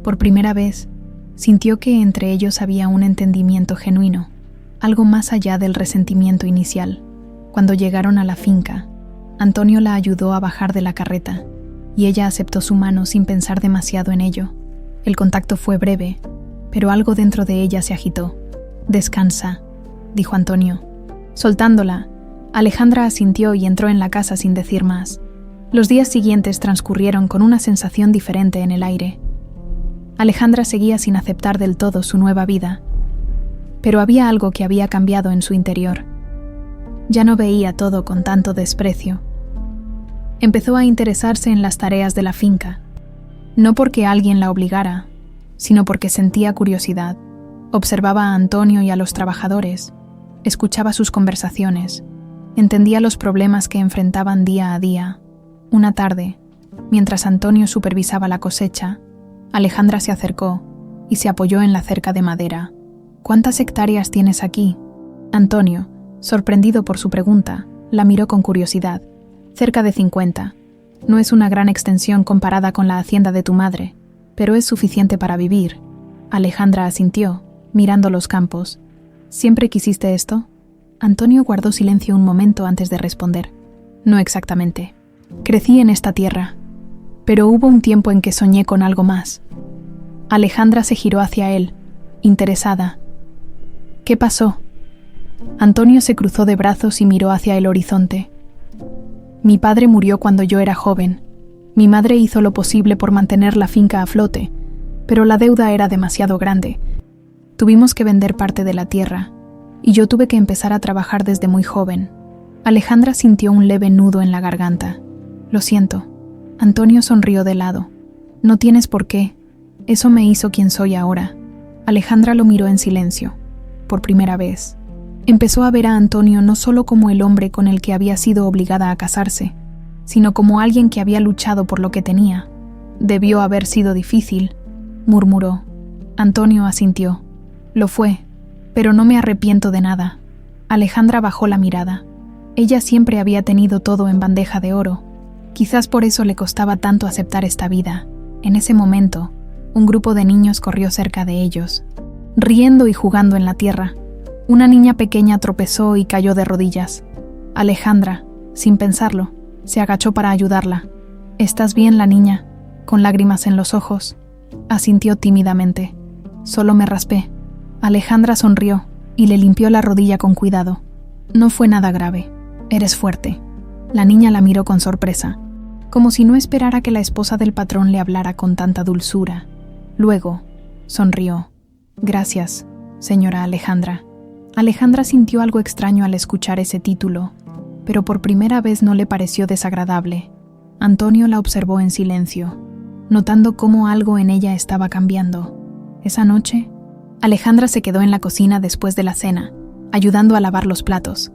Por primera vez, sintió que entre ellos había un entendimiento genuino, algo más allá del resentimiento inicial. Cuando llegaron a la finca, Antonio la ayudó a bajar de la carreta, y ella aceptó su mano sin pensar demasiado en ello. El contacto fue breve, pero algo dentro de ella se agitó. «Descansa», dijo Antonio. Soltándola, Alejandra asintió y entró en la casa sin decir más. Los días siguientes transcurrieron con una sensación diferente en el aire. Alejandra seguía sin aceptar del todo su nueva vida, pero había algo que había cambiado en su interior. Ya no veía todo con tanto desprecio. Empezó a interesarse en las tareas de la finca, no porque alguien la obligara, sino porque sentía curiosidad. Observaba a Antonio y a los trabajadores, escuchaba sus conversaciones, entendía los problemas que enfrentaban día a día. Una tarde, mientras Antonio supervisaba la cosecha, Alejandra se acercó y se apoyó en la cerca de madera. «¿Cuántas hectáreas tienes aquí?» Antonio, sorprendido por su pregunta, la miró con curiosidad. «Cerca de 50. No es una gran extensión comparada con la hacienda de tu madre, pero es suficiente para vivir». Alejandra asintió, mirando los campos. «¿Siempre quisiste esto?» Antonio guardó silencio un momento antes de responder. «No exactamente. Crecí en esta tierra, pero hubo un tiempo en que soñé con algo más». Alejandra se giró hacia él, interesada. «¿Qué pasó?» Antonio se cruzó de brazos y miró hacia el horizonte. «Mi padre murió cuando yo era joven. Mi madre hizo lo posible por mantener la finca a flote, pero la deuda era demasiado grande. Tuvimos que vender parte de la tierra, y yo tuve que empezar a trabajar desde muy joven». Alejandra sintió un leve nudo en la garganta. «Lo siento». Antonio sonrió de lado. «No tienes por qué. Eso me hizo quien soy ahora». Alejandra lo miró en silencio. Por primera vez, empezó a ver a Antonio no solo como el hombre con el que había sido obligada a casarse, sino como alguien que había luchado por lo que tenía. «Debió haber sido difícil», murmuró. Antonio asintió. «Lo fue, pero no me arrepiento de nada». Alejandra bajó la mirada. Ella siempre había tenido todo en bandeja de oro. Quizás por eso le costaba tanto aceptar esta vida. En ese momento, Un grupo de niños corrió cerca de ellos, riendo y jugando en la tierra. Una niña pequeña tropezó y cayó de rodillas. Alejandra, sin pensarlo, se agachó para ayudarla. «¿Estás bien, la niña?», con lágrimas en los ojos. Asintió tímidamente. «Solo me raspé». Alejandra sonrió y le limpió la rodilla con cuidado. «No fue nada grave. Eres fuerte». La niña la miró con sorpresa, como si no esperara que la esposa del patrón le hablara con tanta dulzura. Luego, sonrió. «Gracias, señora Alejandra». Alejandra sintió algo extraño al escuchar ese título, pero por primera vez no le pareció desagradable. Antonio la observó en silencio, notando cómo algo en ella estaba cambiando. Esa noche, Alejandra se quedó en la cocina después de la cena, ayudando a lavar los platos.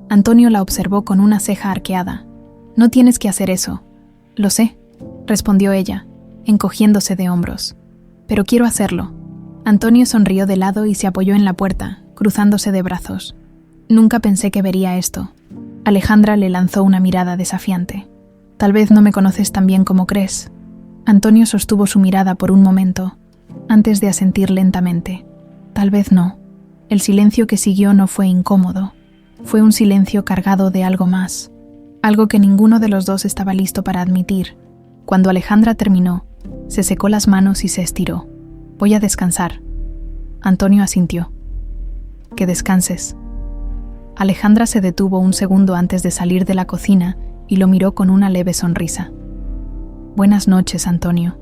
Antonio la observó con una ceja arqueada. «No tienes que hacer eso». «Lo sé», respondió ella, encogiéndose de hombros. «Pero quiero hacerlo». Antonio sonrió de lado y se apoyó en la puerta, cruzándose de brazos. «Nunca pensé que vería esto». Alejandra le lanzó una mirada desafiante. «Tal vez no me conoces tan bien como crees». Antonio sostuvo su mirada por un momento, antes de asentir lentamente. «Tal vez no». El silencio que siguió no fue incómodo. Fue un silencio cargado de algo más, algo que ninguno de los dos estaba listo para admitir. Cuando Alejandra terminó, se secó las manos y se estiró. «Voy a descansar». Antonio asintió. «Que descanses». Alejandra se detuvo un segundo antes de salir de la cocina y lo miró con una leve sonrisa. «Buenas noches, Antonio».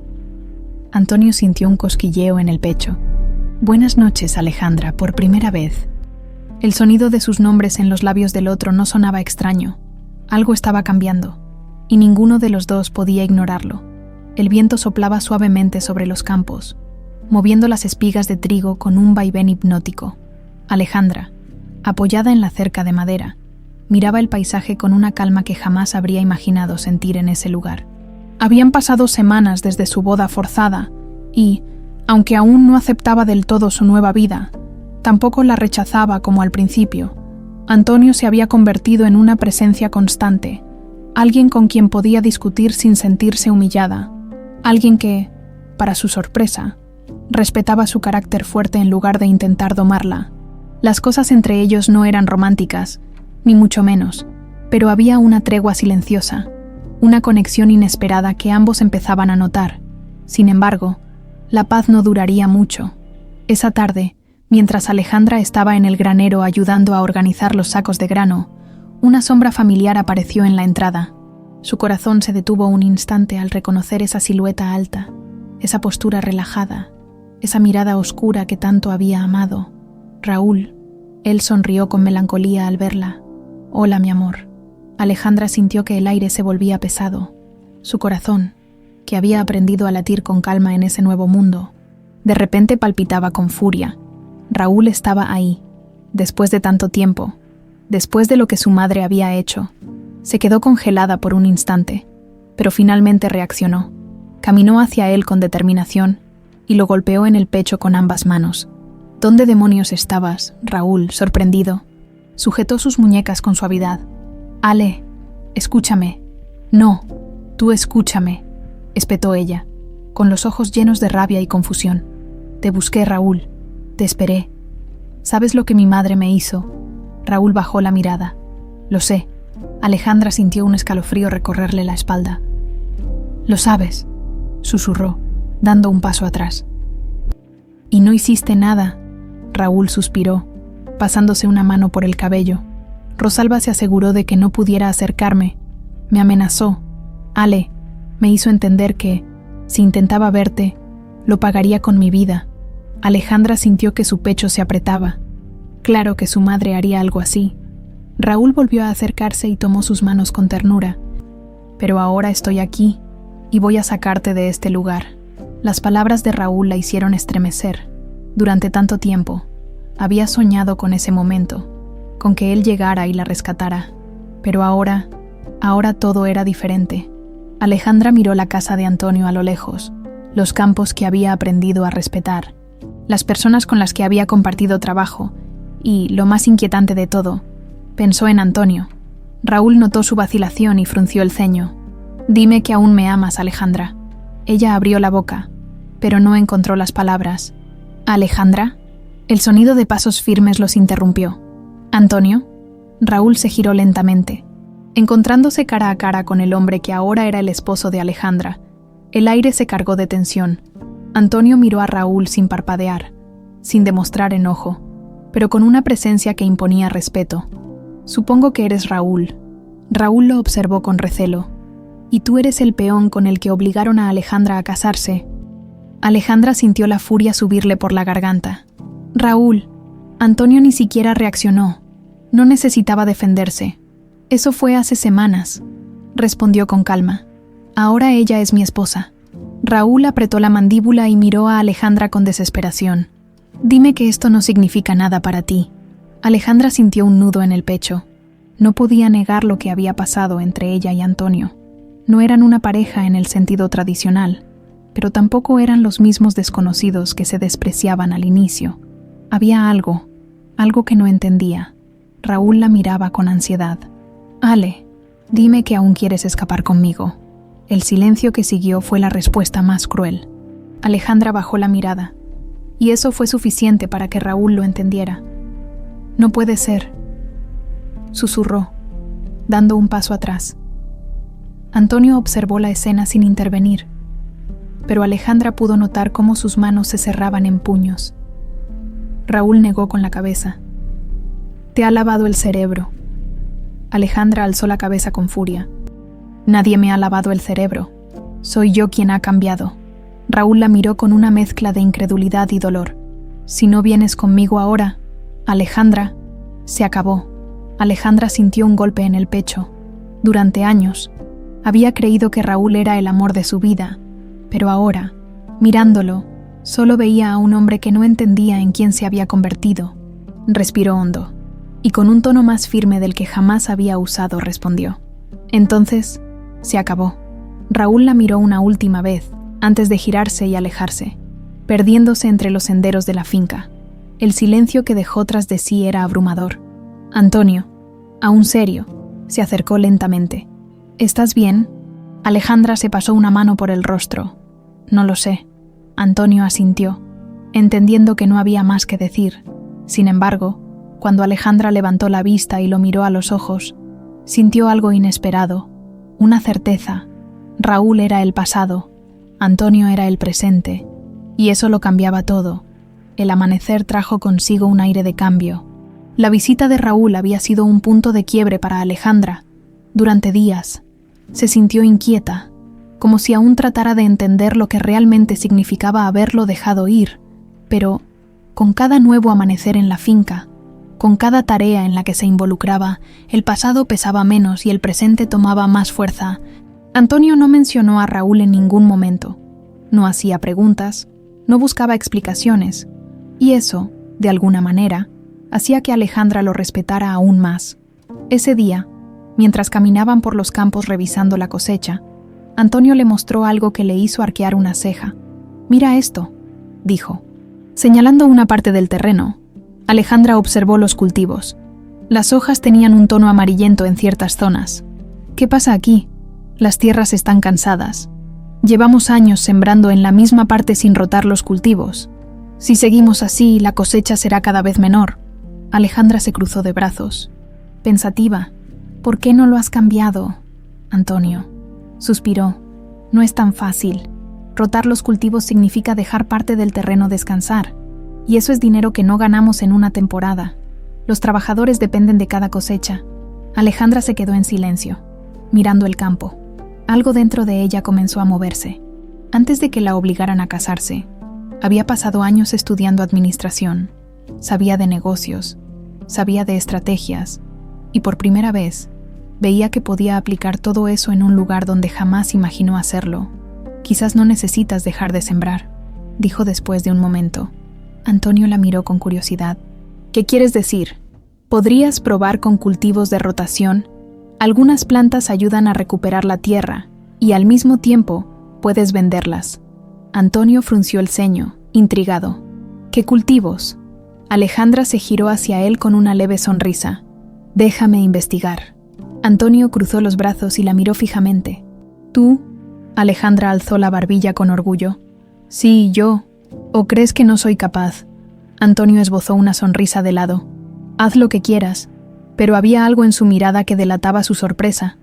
Antonio sintió un cosquilleo en el pecho. «Buenas noches, Alejandra, por primera vez». El sonido de sus nombres en los labios del otro no sonaba extraño. Algo estaba cambiando, y ninguno de los dos podía ignorarlo. El viento soplaba suavemente sobre los campos, moviendo las espigas de trigo con un vaivén hipnótico. Alejandra, apoyada en la cerca de madera, miraba el paisaje con una calma que jamás habría imaginado sentir en ese lugar. Habían pasado semanas desde su boda forzada y, aunque aún no aceptaba del todo su nueva vida, tampoco la rechazaba como al principio. Antonio se había convertido en una presencia constante, alguien con quien podía discutir sin sentirse humillada, alguien que, para su sorpresa, respetaba su carácter fuerte en lugar de intentar domarla. Las cosas entre ellos no eran románticas, ni mucho menos, pero había una tregua silenciosa, una conexión inesperada que ambos empezaban a notar. Sin embargo, la paz no duraría mucho. Esa tarde, mientras Alejandra estaba en el granero ayudando a organizar los sacos de grano, una sombra familiar apareció en la entrada. Su corazón se detuvo un instante al reconocer esa silueta alta, esa postura relajada, esa mirada oscura que tanto había amado. Raúl. Él sonrió con melancolía al verla. «Hola, mi amor». Alejandra sintió que el aire se volvía pesado. Su corazón, que había aprendido a latir con calma en ese nuevo mundo, de repente palpitaba con furia. Raúl estaba ahí, después de tanto tiempo, después de lo que su madre había hecho. Se quedó congelada por un instante, pero finalmente reaccionó. Caminó hacia él con determinación y lo golpeó en el pecho con ambas manos. «¿Dónde demonios estabas, Raúl?», sorprendido. Sujetó sus muñecas con suavidad. «Ale, escúchame». «No, tú escúchame», espetó ella, con los ojos llenos de rabia y confusión. «Te busqué, Raúl. Te esperé. ¿Sabes lo que mi madre me hizo?». Raúl bajó la mirada. «Lo sé». Alejandra sintió un escalofrío recorrerle la espalda. «Lo sabes», susurró, dando un paso atrás. «Y no hiciste nada», Raúl suspiró, pasándose una mano por el cabello. «Rosalba se aseguró de que no pudiera acercarme. Me amenazó. Ale, me hizo entender que, si intentaba verte, lo pagaría con mi vida». Alejandra sintió que su pecho se apretaba. Claro que su madre haría algo así. Raúl volvió a acercarse y tomó sus manos con ternura. «Pero ahora estoy aquí, y voy a sacarte de este lugar». Las palabras de Raúl la hicieron estremecer. Durante tanto tiempo, había soñado con ese momento, con que él llegara y la rescatara. Pero ahora todo era diferente. Alejandra miró la casa de Antonio a lo lejos, los campos que había aprendido a respetar, las personas con las que había compartido trabajo y, lo más inquietante de todo, pensó en Antonio. Raúl notó su vacilación y frunció el ceño. «Dime que aún me amas, Alejandra». Ella abrió la boca, pero no encontró las palabras. ¿Alejandra? El sonido de pasos firmes los interrumpió. ¿Antonio? Raúl se giró lentamente. Encontrándose cara a cara con el hombre que ahora era el esposo de Alejandra, el aire se cargó de tensión. Antonio miró a Raúl sin parpadear, sin demostrar enojo, pero con una presencia que imponía respeto. «Supongo que eres Raúl». Raúl lo observó con recelo. «¿Y tú eres el peón con el que obligaron a Alejandra a casarse?» Alejandra sintió la furia subirle por la garganta. «Raúl». Antonio ni siquiera reaccionó. No necesitaba defenderse. «Eso fue hace semanas», respondió con calma. «Ahora ella es mi esposa». Raúl apretó la mandíbula y miró a Alejandra con desesperación. «Dime que esto no significa nada para ti». Alejandra sintió un nudo en el pecho. No podía negar lo que había pasado entre ella y Antonio. No eran una pareja en el sentido tradicional, pero tampoco eran los mismos desconocidos que se despreciaban al inicio. Había algo que no entendía. Raúl la miraba con ansiedad. «Ale, dime que aún quieres escapar conmigo». El silencio que siguió fue la respuesta más cruel. Alejandra bajó la mirada, y eso fue suficiente para que Raúl lo entendiera. «No puede ser», susurró, dando un paso atrás. Antonio observó la escena sin intervenir, pero Alejandra pudo notar cómo sus manos se cerraban en puños. Raúl negó con la cabeza. «Te ha lavado el cerebro». Alejandra alzó la cabeza con furia. «Nadie me ha lavado el cerebro. Soy yo quien ha cambiado». Raúl la miró con una mezcla de incredulidad y dolor. «Si no vienes conmigo ahora, Alejandra, se acabó». Alejandra sintió un golpe en el pecho. Durante años, había creído que Raúl era el amor de su vida, pero ahora, mirándolo, solo veía a un hombre que no entendía en quién se había convertido. Respiró hondo, y con un tono más firme del que jamás había usado respondió. «Entonces, se acabó». Raúl la miró una última vez, antes de girarse y alejarse, perdiéndose entre los senderos de la finca. El silencio que dejó tras de sí era abrumador. Antonio, aún serio, se acercó lentamente. «¿Estás bien?» Alejandra se pasó una mano por el rostro. «No lo sé». Antonio asintió, entendiendo que no había más que decir. Sin embargo, cuando Alejandra levantó la vista y lo miró a los ojos, sintió algo inesperado, una certeza. Raúl era el pasado, Antonio era el presente, y eso lo cambiaba todo. El amanecer trajo consigo un aire de cambio. La visita de Raúl había sido un punto de quiebre para Alejandra. Durante días, se sintió inquieta, como si aún tratara de entender lo que realmente significaba haberlo dejado ir, pero, con cada nuevo amanecer en la finca, con cada tarea en la que se involucraba, el pasado pesaba menos y el presente tomaba más fuerza. Antonio no mencionó a Raúl en ningún momento. No hacía preguntas, no buscaba explicaciones, y eso, de alguna manera, hacía que Alejandra lo respetara aún más. Ese día, mientras caminaban por los campos revisando la cosecha, Antonio le mostró algo que le hizo arquear una ceja. «Mira esto», dijo. Señalando una parte del terreno, Alejandra observó los cultivos. Las hojas tenían un tono amarillento en ciertas zonas. «¿Qué pasa aquí? Las tierras están cansadas. Llevamos años sembrando en la misma parte sin rotar los cultivos. Si seguimos así, la cosecha será cada vez menor». Alejandra se cruzó de brazos. Pensativa. «¿Por qué no lo has cambiado, Antonio?» Suspiró. «No es tan fácil. Rotar los cultivos significa dejar parte del terreno descansar. Y eso es dinero que no ganamos en una temporada. Los trabajadores dependen de cada cosecha». Alejandra se quedó en silencio, mirando el campo. Algo dentro de ella comenzó a moverse. Antes de que la obligaran a casarse, había pasado años estudiando administración. Sabía de negocios, sabía de estrategias, y por primera vez, veía que podía aplicar todo eso en un lugar donde jamás imaginó hacerlo. «Quizás no necesitas dejar de sembrar», dijo después de un momento. Antonio la miró con curiosidad. «¿Qué quieres decir? ¿Podrías probar con cultivos de rotación? Algunas plantas ayudan a recuperar la tierra y al mismo tiempo puedes venderlas». Antonio frunció el ceño, intrigado. «¿Qué cultivos?» Alejandra se giró hacia él con una leve sonrisa. «Déjame investigar». Antonio cruzó los brazos y la miró fijamente. «¿Tú?» Alejandra alzó la barbilla con orgullo. Sí, yo. ¿O crees que no soy capaz? Antonio esbozó una sonrisa de lado. Haz lo que quieras. Pero había algo en su mirada que delataba su sorpresa.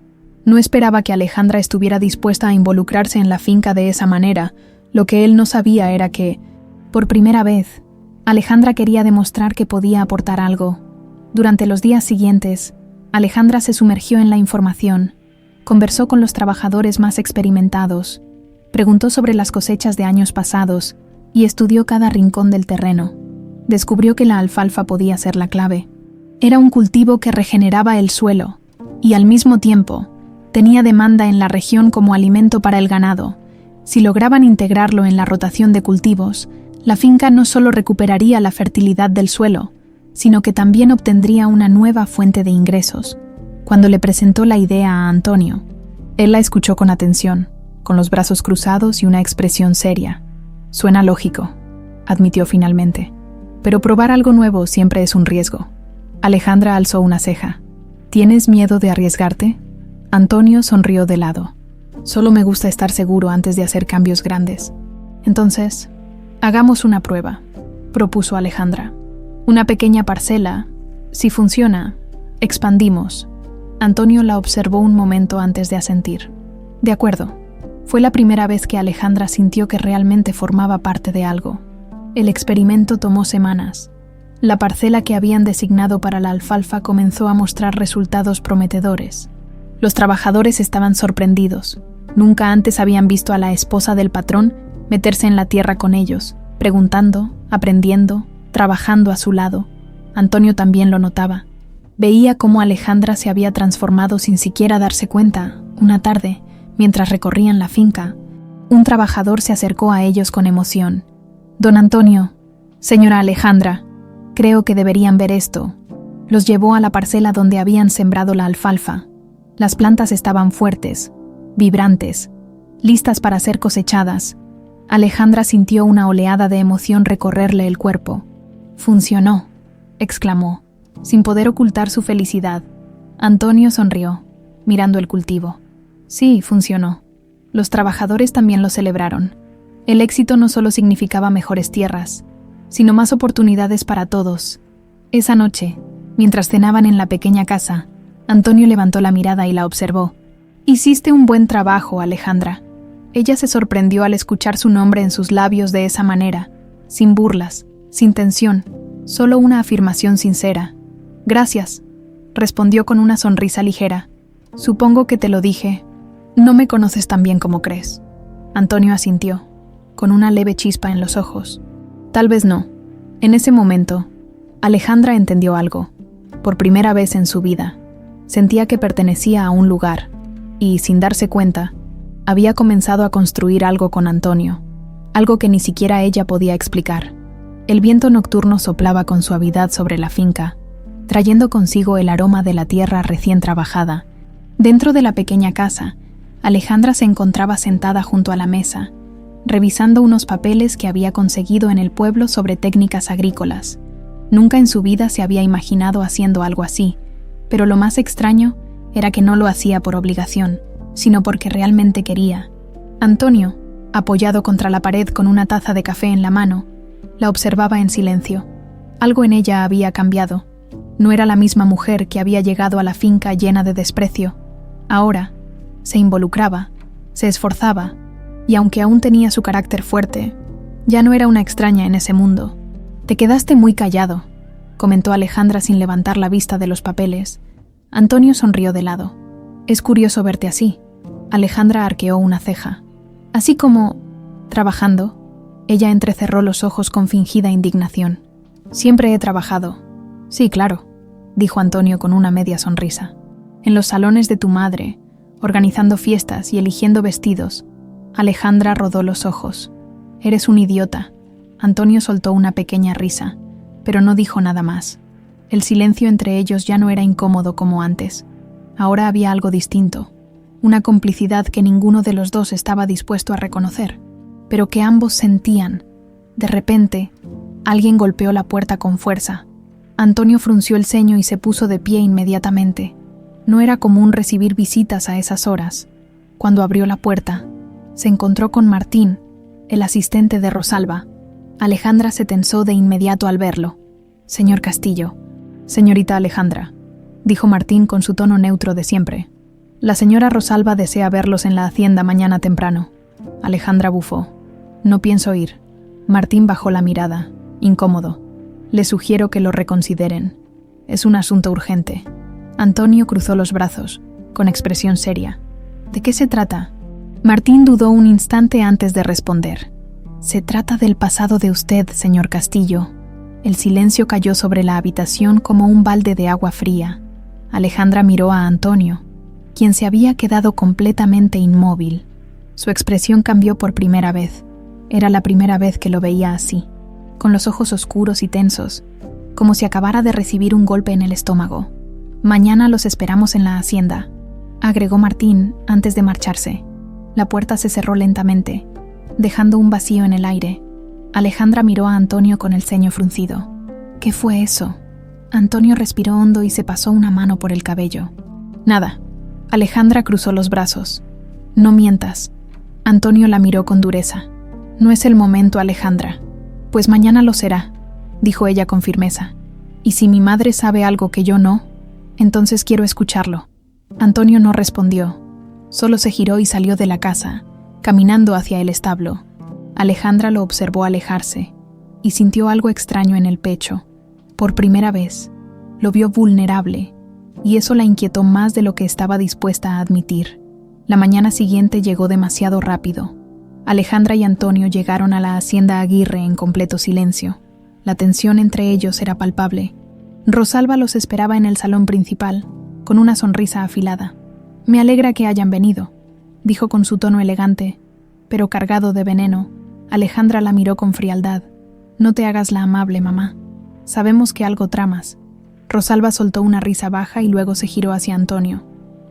No esperaba que Alejandra estuviera dispuesta a involucrarse en la finca de esa manera. Lo que él no sabía era que, por primera vez, Alejandra quería demostrar que podía aportar algo. Durante los días siguientes, Alejandra se sumergió en la información, conversó con los trabajadores más experimentados, preguntó sobre las cosechas de años pasados y estudió cada rincón del terreno. Descubrió que la alfalfa podía ser la clave. Era un cultivo que regeneraba el suelo y, al mismo tiempo, tenía demanda en la región como alimento para el ganado. Si lograban integrarlo en la rotación de cultivos, la finca no solo recuperaría la fertilidad del suelo, sino que también obtendría una nueva fuente de ingresos. Cuando le presentó la idea a Antonio, él la escuchó con atención, con los brazos cruzados y una expresión seria. Suena lógico, admitió finalmente. Pero probar algo nuevo siempre es un riesgo. Alejandra alzó una ceja. ¿Tienes miedo de arriesgarte? Antonio sonrió de lado. Solo me gusta estar seguro antes de hacer cambios grandes. Entonces, hagamos una prueba, propuso Alejandra. Una pequeña parcela. Si funciona, expandimos. Antonio la observó un momento antes de asentir. De acuerdo. Fue la primera vez que Alejandra sintió que realmente formaba parte de algo. El experimento tomó semanas. La parcela que habían designado para la alfalfa comenzó a mostrar resultados prometedores. Los trabajadores estaban sorprendidos. Nunca antes habían visto a la esposa del patrón meterse en la tierra con ellos, preguntando, aprendiendo, trabajando a su lado. Antonio también lo notaba. Veía cómo Alejandra se había transformado sin siquiera darse cuenta. Una tarde, mientras recorrían la finca, un trabajador se acercó a ellos con emoción. «Don Antonio, señora Alejandra, creo que deberían ver esto». Los llevó a la parcela donde habían sembrado la alfalfa. Las plantas estaban fuertes, vibrantes, listas para ser cosechadas. Alejandra sintió una oleada de emoción recorrerle el cuerpo. «Funcionó», exclamó, sin poder ocultar su felicidad. Antonio sonrió, mirando el cultivo. Sí, funcionó. Los trabajadores también lo celebraron. El éxito no solo significaba mejores tierras, sino más oportunidades para todos. Esa noche, mientras cenaban en la pequeña casa, Antonio levantó la mirada y la observó. «Hiciste un buen trabajo, Alejandra». Ella se sorprendió al escuchar su nombre en sus labios de esa manera, sin burlas, sin tensión, solo una afirmación sincera. «Gracias», respondió con una sonrisa ligera. «Supongo que te lo dije. No me conoces tan bien como crees». Antonio asintió, con una leve chispa en los ojos. Tal vez no. En ese momento, Alejandra entendió algo. Por primera vez en su vida, sentía que pertenecía a un lugar, y, sin darse cuenta, había comenzado a construir algo con Antonio, algo que ni siquiera ella podía explicar. El viento nocturno soplaba con suavidad sobre la finca, trayendo consigo el aroma de la tierra recién trabajada. Dentro de la pequeña casa, Alejandra se encontraba sentada junto a la mesa, revisando unos papeles que había conseguido en el pueblo sobre técnicas agrícolas. Nunca en su vida se había imaginado haciendo algo así, pero lo más extraño era que no lo hacía por obligación, sino porque realmente quería. Antonio, apoyado contra la pared con una taza de café en la mano, la observaba en silencio. Algo en ella había cambiado. No era la misma mujer que había llegado a la finca llena de desprecio. Ahora, se involucraba, se esforzaba, y aunque aún tenía su carácter fuerte, ya no era una extraña en ese mundo. «Te quedaste muy callado», comentó Alejandra sin levantar la vista de los papeles. Antonio sonrió de lado. «Es curioso verte así». Alejandra arqueó una ceja. «Así como, trabajando». Ella entrecerró los ojos con fingida indignación. «Siempre he trabajado». «Sí, claro», dijo Antonio con una media sonrisa. «En los salones de tu madre, organizando fiestas y eligiendo vestidos». Alejandra rodó los ojos. «Eres un idiota». Antonio soltó una pequeña risa, pero no dijo nada más. El silencio entre ellos ya no era incómodo como antes. Ahora había algo distinto, una complicidad que ninguno de los dos estaba dispuesto a reconocer, pero que ambos sentían. De repente, alguien golpeó la puerta con fuerza. Antonio frunció el ceño y se puso de pie inmediatamente. No era común recibir visitas a esas horas. Cuando abrió la puerta, se encontró con Martín, el asistente de Rosalba. Alejandra se tensó de inmediato al verlo. «Señor Castillo». «Señorita Alejandra», dijo Martín con su tono neutro de siempre. «La señora Rosalba desea verlos en la hacienda mañana temprano». Alejandra bufó. «No pienso ir». Martín bajó la mirada, incómodo. «Les sugiero que lo reconsideren. Es un asunto urgente». Antonio cruzó los brazos, con expresión seria. «¿De qué se trata?» Martín dudó un instante antes de responder. «Se trata del pasado de usted, señor Castillo». El silencio cayó sobre la habitación como un balde de agua fría. Alejandra miró a Antonio, quien se había quedado completamente inmóvil. Su expresión cambió por primera vez. Era la primera vez que lo veía así, con los ojos oscuros y tensos, como si acabara de recibir un golpe en el estómago. «Mañana los esperamos en la hacienda», agregó Martín antes de marcharse. La puerta se cerró lentamente, dejando un vacío en el aire. Alejandra miró a Antonio con el ceño fruncido. «¿Qué fue eso?» Antonio respiró hondo y se pasó una mano por el cabello. «Nada». Alejandra cruzó los brazos. «No mientas». Antonio la miró con dureza. «No es el momento, Alejandra». «Pues mañana lo será», dijo ella con firmeza. «Y si mi madre sabe algo que yo no, entonces quiero escucharlo». Antonio no respondió. Solo se giró y salió de la casa, caminando hacia el establo. Alejandra lo observó alejarse y sintió algo extraño en el pecho. Por primera vez, lo vio vulnerable, y eso la inquietó más de lo que estaba dispuesta a admitir. La mañana siguiente llegó demasiado rápido. Alejandra y Antonio llegaron a la hacienda Aguirre en completo silencio. La tensión entre ellos era palpable. Rosalba los esperaba en el salón principal, con una sonrisa afilada. «Me alegra que hayan venido», dijo con su tono elegante, pero cargado de veneno. Alejandra la miró con frialdad. «No te hagas la amable, mamá. Sabemos que algo tramas». Rosalba soltó una risa baja y luego se giró hacia Antonio.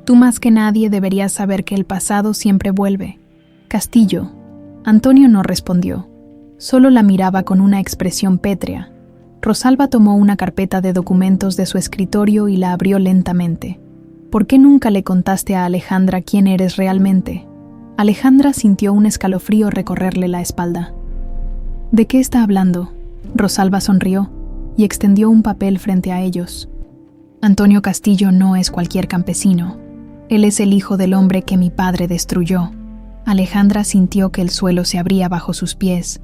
«Tú más que nadie deberías saber que el pasado siempre vuelve. Castillo». Antonio no respondió. Solo la miraba con una expresión pétrea. Rosalba tomó una carpeta de documentos de su escritorio y la abrió lentamente. «¿Por qué nunca le contaste a Alejandra quién eres realmente?» Alejandra sintió un escalofrío recorrerle la espalda. «¿De qué está hablando?» Rosalba sonrió y extendió un papel frente a ellos. «Antonio Castillo no es cualquier campesino. Él es el hijo del hombre que mi padre destruyó». Alejandra sintió que el suelo se abría bajo sus pies.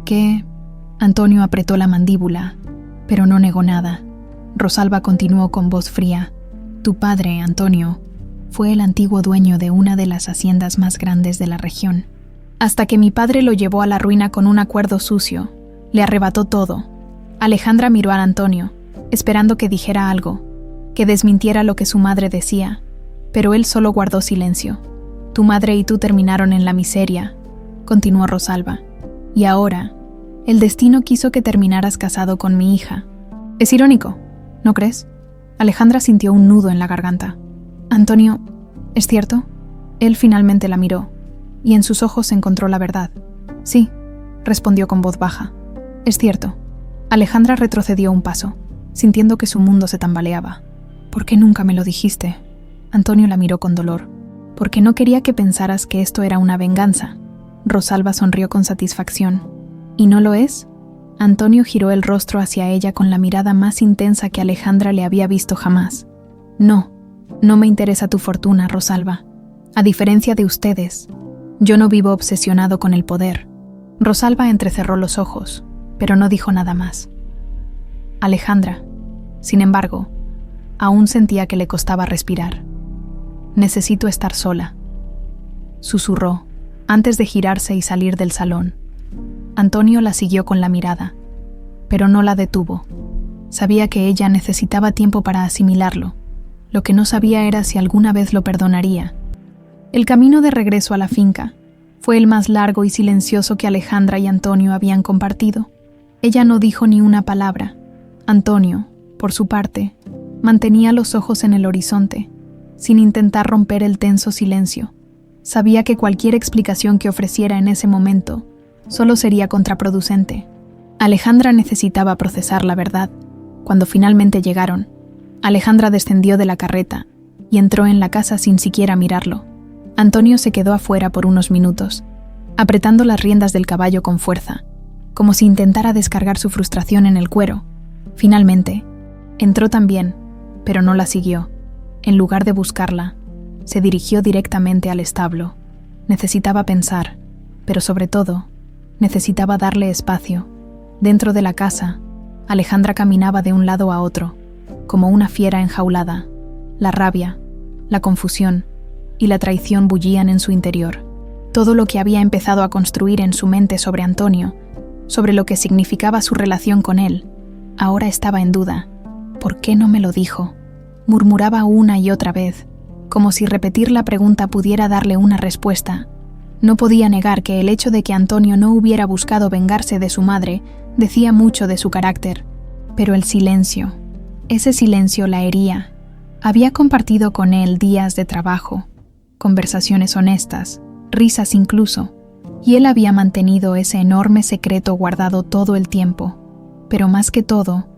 «¿Qué?» Antonio apretó la mandíbula, pero no negó nada. Rosalba continuó con voz fría. «Tu padre, Antonio, fue el antiguo dueño de una de las haciendas más grandes de la región. Hasta que mi padre lo llevó a la ruina con un acuerdo sucio. Le arrebató todo». Alejandra miró a Antonio, esperando que dijera algo, que desmintiera lo que su madre decía, pero él solo guardó silencio. «Tu madre y tú terminaron en la miseria», continuó Rosalba. «Y ahora, el destino quiso que terminaras casado con mi hija». «Es irónico, ¿no crees?» Alejandra sintió un nudo en la garganta. «Antonio, ¿es cierto?» Él finalmente la miró, y en sus ojos encontró la verdad. «Sí», respondió con voz baja. «Es cierto». Alejandra retrocedió un paso, sintiendo que su mundo se tambaleaba. «¿Por qué nunca me lo dijiste?» Antonio la miró con dolor. «Porque no quería que pensaras que esto era una venganza». Rosalba sonrió con satisfacción. «¿Y no lo es?» Antonio giró el rostro hacia ella con la mirada más intensa que Alejandra le había visto jamás. «No, no me interesa tu fortuna, Rosalba. A diferencia de ustedes, yo no vivo obsesionado con el poder». Rosalba entrecerró los ojos, pero no dijo nada más. Alejandra, sin embargo, aún sentía que le costaba respirar. «Necesito estar sola», susurró, antes de girarse y salir del salón. Antonio la siguió con la mirada, pero no la detuvo. Sabía que ella necesitaba tiempo para asimilarlo. Lo que no sabía era si alguna vez lo perdonaría. El camino de regreso a la finca fue el más largo y silencioso que Alejandra y Antonio habían compartido. Ella no dijo ni una palabra. Antonio, por su parte, mantenía los ojos en el horizonte, sin intentar romper el tenso silencio. Sabía que cualquier explicación que ofreciera en ese momento solo sería contraproducente. Alejandra necesitaba procesar la verdad. Cuando finalmente llegaron, Alejandra descendió de la carreta y entró en la casa sin siquiera mirarlo. Antonio se quedó afuera por unos minutos. apretando las riendas del caballo con fuerza, como si intentara descargar su frustración en el cuero. Finalmente, entró también, pero no la siguió. En lugar de buscarla, se dirigió directamente al establo. Necesitaba pensar, pero sobre todo, necesitaba darle espacio. Dentro de la casa, Alejandra caminaba de un lado a otro, como una fiera enjaulada. La rabia, la confusión y la traición bullían en su interior. Todo lo que había empezado a construir en su mente sobre Antonio, sobre lo que significaba su relación con él, ahora estaba en duda. ¿Por qué no me lo dijo? Murmuraba una y otra vez, como si repetir la pregunta pudiera darle una respuesta. No podía negar que el hecho de que Antonio no hubiera buscado vengarse de su madre decía mucho de su carácter. Pero el silencio, ese silencio la hería. Había compartido con él días de trabajo, conversaciones honestas, risas incluso, y él había mantenido ese enorme secreto guardado todo el tiempo. Pero más que todo,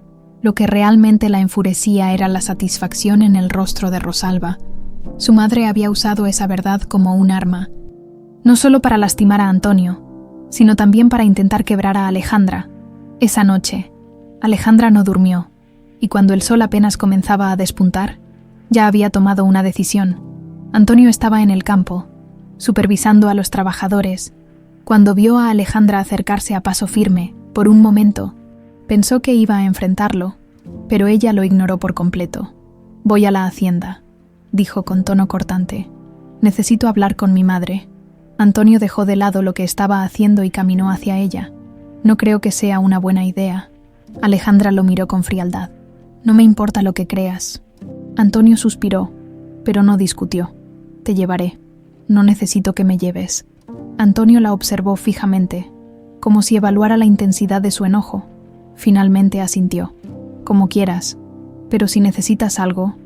lo que realmente la enfurecía era la satisfacción en el rostro de Rosalba. Su madre había usado esa verdad como un arma, no solo para lastimar a Antonio, sino también para intentar quebrar a Alejandra. Esa noche, Alejandra no durmió, y cuando el sol apenas comenzaba a despuntar, ya había tomado una decisión. Antonio estaba en el campo, supervisando a los trabajadores. Cuando vio a Alejandra acercarse a paso firme, por un momento, pensó que iba a enfrentarlo, pero ella lo ignoró por completo. «Voy a la hacienda», dijo con tono cortante. «Necesito hablar con mi madre». Antonio dejó de lado lo que estaba haciendo y caminó hacia ella. «No creo que sea una buena idea». Alejandra lo miró con frialdad. «No me importa lo que creas». Antonio suspiró, pero no discutió. «Te llevaré. No necesito que me lleves». Antonio la observó fijamente, como si evaluara la intensidad de su enojo. Finalmente asintió. «Como quieras, pero si necesitas algo,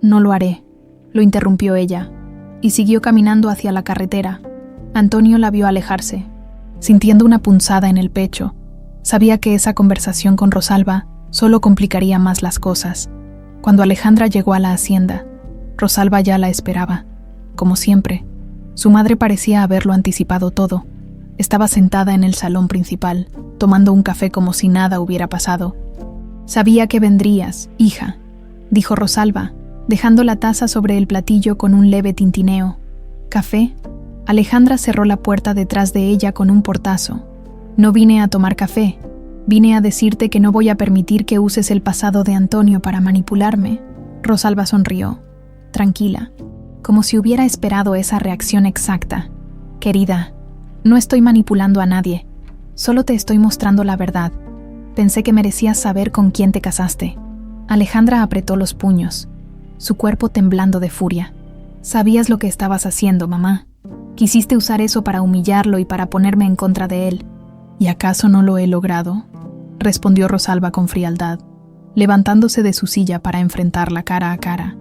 no lo haré», lo interrumpió ella, y siguió caminando hacia la carretera. Antonio la vio alejarse, sintiendo una punzada en el pecho. Sabía que esa conversación con Rosalba solo complicaría más las cosas. Cuando Alejandra llegó a la hacienda, Rosalba ya la esperaba. Como siempre, su madre parecía haberlo anticipado todo. Estaba sentada en el salón principal, tomando un café como si nada hubiera pasado. «Sabía que vendrías, hija», dijo Rosalba, dejando la taza sobre el platillo con un leve tintineo. «¿Café?» Alejandra cerró la puerta detrás de ella con un portazo. «No vine a tomar café. Vine a decirte que no voy a permitir que uses el pasado de Antonio para manipularme». Rosalba sonrió, tranquila, como si hubiera esperado esa reacción exacta. «Querida, no estoy manipulando a nadie. Solo te estoy mostrando la verdad. Pensé que merecías saber con quién te casaste». Alejandra apretó los puños, su cuerpo temblando de furia. «Sabías lo que estabas haciendo, mamá. Quisiste usar eso para humillarlo y para ponerme en contra de él». «¿Y acaso no lo he logrado?», respondió Rosalba con frialdad, levantándose de su silla para enfrentarla cara a cara.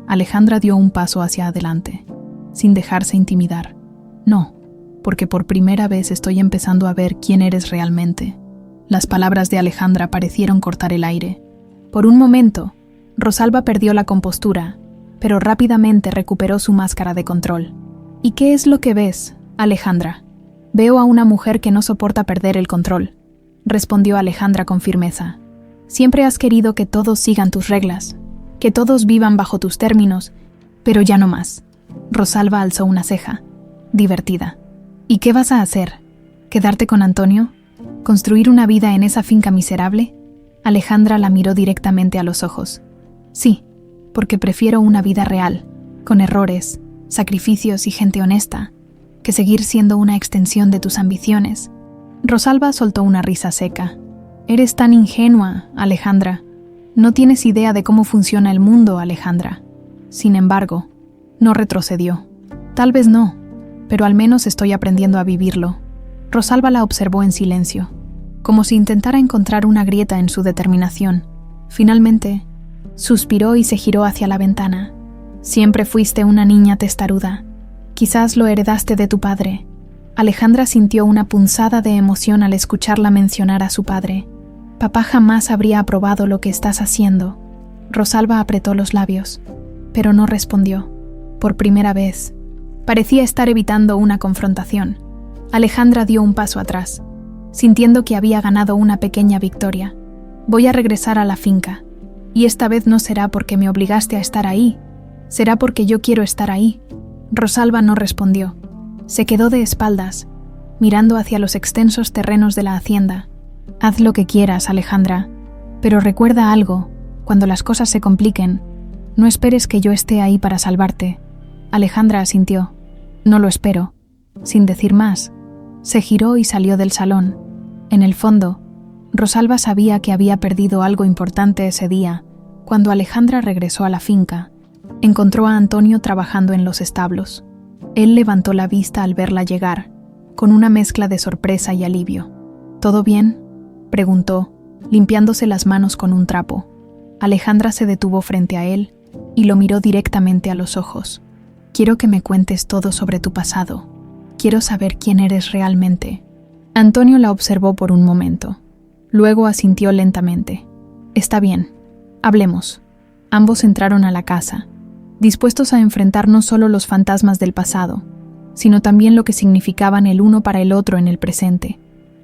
Alejandra dio un paso hacia adelante, sin dejarse intimidar. «No, porque por primera vez estoy empezando a ver quién eres realmente». Las palabras de Alejandra parecieron cortar el aire. Por un momento, Rosalba perdió la compostura, pero rápidamente recuperó su máscara de control. «¿Y qué es lo que ves, Alejandra?» «Veo a una mujer que no soporta perder el control», respondió Alejandra con firmeza. «Siempre has querido que todos sigan tus reglas, que todos vivan bajo tus términos, pero ya no más». Rosalba alzó una ceja, divertida. «¿Y qué vas a hacer? ¿Quedarte con Antonio? ¿Construir una vida en esa finca miserable?» Alejandra la miró directamente a los ojos. «Sí, porque prefiero una vida real, con errores, sacrificios y gente honesta, que seguir siendo una extensión de tus ambiciones». Rosalba soltó una risa seca. «Eres tan ingenua, Alejandra. No tienes idea de cómo funciona el mundo, Alejandra». Sin embargo, no retrocedió. «Tal vez no, pero al menos estoy aprendiendo a vivirlo». Rosalba la observó en silencio, como si intentara encontrar una grieta en su determinación. Finalmente, suspiró y se giró hacia la ventana. «Siempre fuiste una niña testaruda. Quizás lo heredaste de tu padre». Alejandra sintió una punzada de emoción al escucharla mencionar a su padre. «Papá jamás habría aprobado lo que estás haciendo». Rosalba apretó los labios, pero no respondió. Por primera vez, parecía estar evitando una confrontación. Alejandra dio un paso atrás, sintiendo que había ganado una pequeña victoria. Voy a regresar a la finca, y esta vez no será porque me obligaste a estar ahí, será porque yo quiero estar ahí. Rosalba no respondió. Se quedó de espaldas, mirando hacia los extensos terrenos de la hacienda. Haz lo que quieras, Alejandra, pero recuerda algo, cuando las cosas se compliquen, no esperes que yo esté ahí para salvarte. Alejandra asintió. No lo espero. Sin decir más, se giró y salió del salón. En el fondo, Rosalba sabía que había perdido algo importante ese día. Cuando Alejandra regresó a la finca, encontró a Antonio trabajando en los establos. Él levantó la vista al verla llegar, con una mezcla de sorpresa y alivio. ¿Todo bien?, preguntó, limpiándose las manos con un trapo. Alejandra se detuvo frente a él y lo miró directamente a los ojos. Quiero que me cuentes todo sobre tu pasado. Quiero saber quién eres realmente. Antonio la observó por un momento. Luego asintió lentamente. Está bien, hablemos. Ambos entraron a la casa, dispuestos a enfrentar no solo los fantasmas del pasado, sino también lo que significaban el uno para el otro en el presente.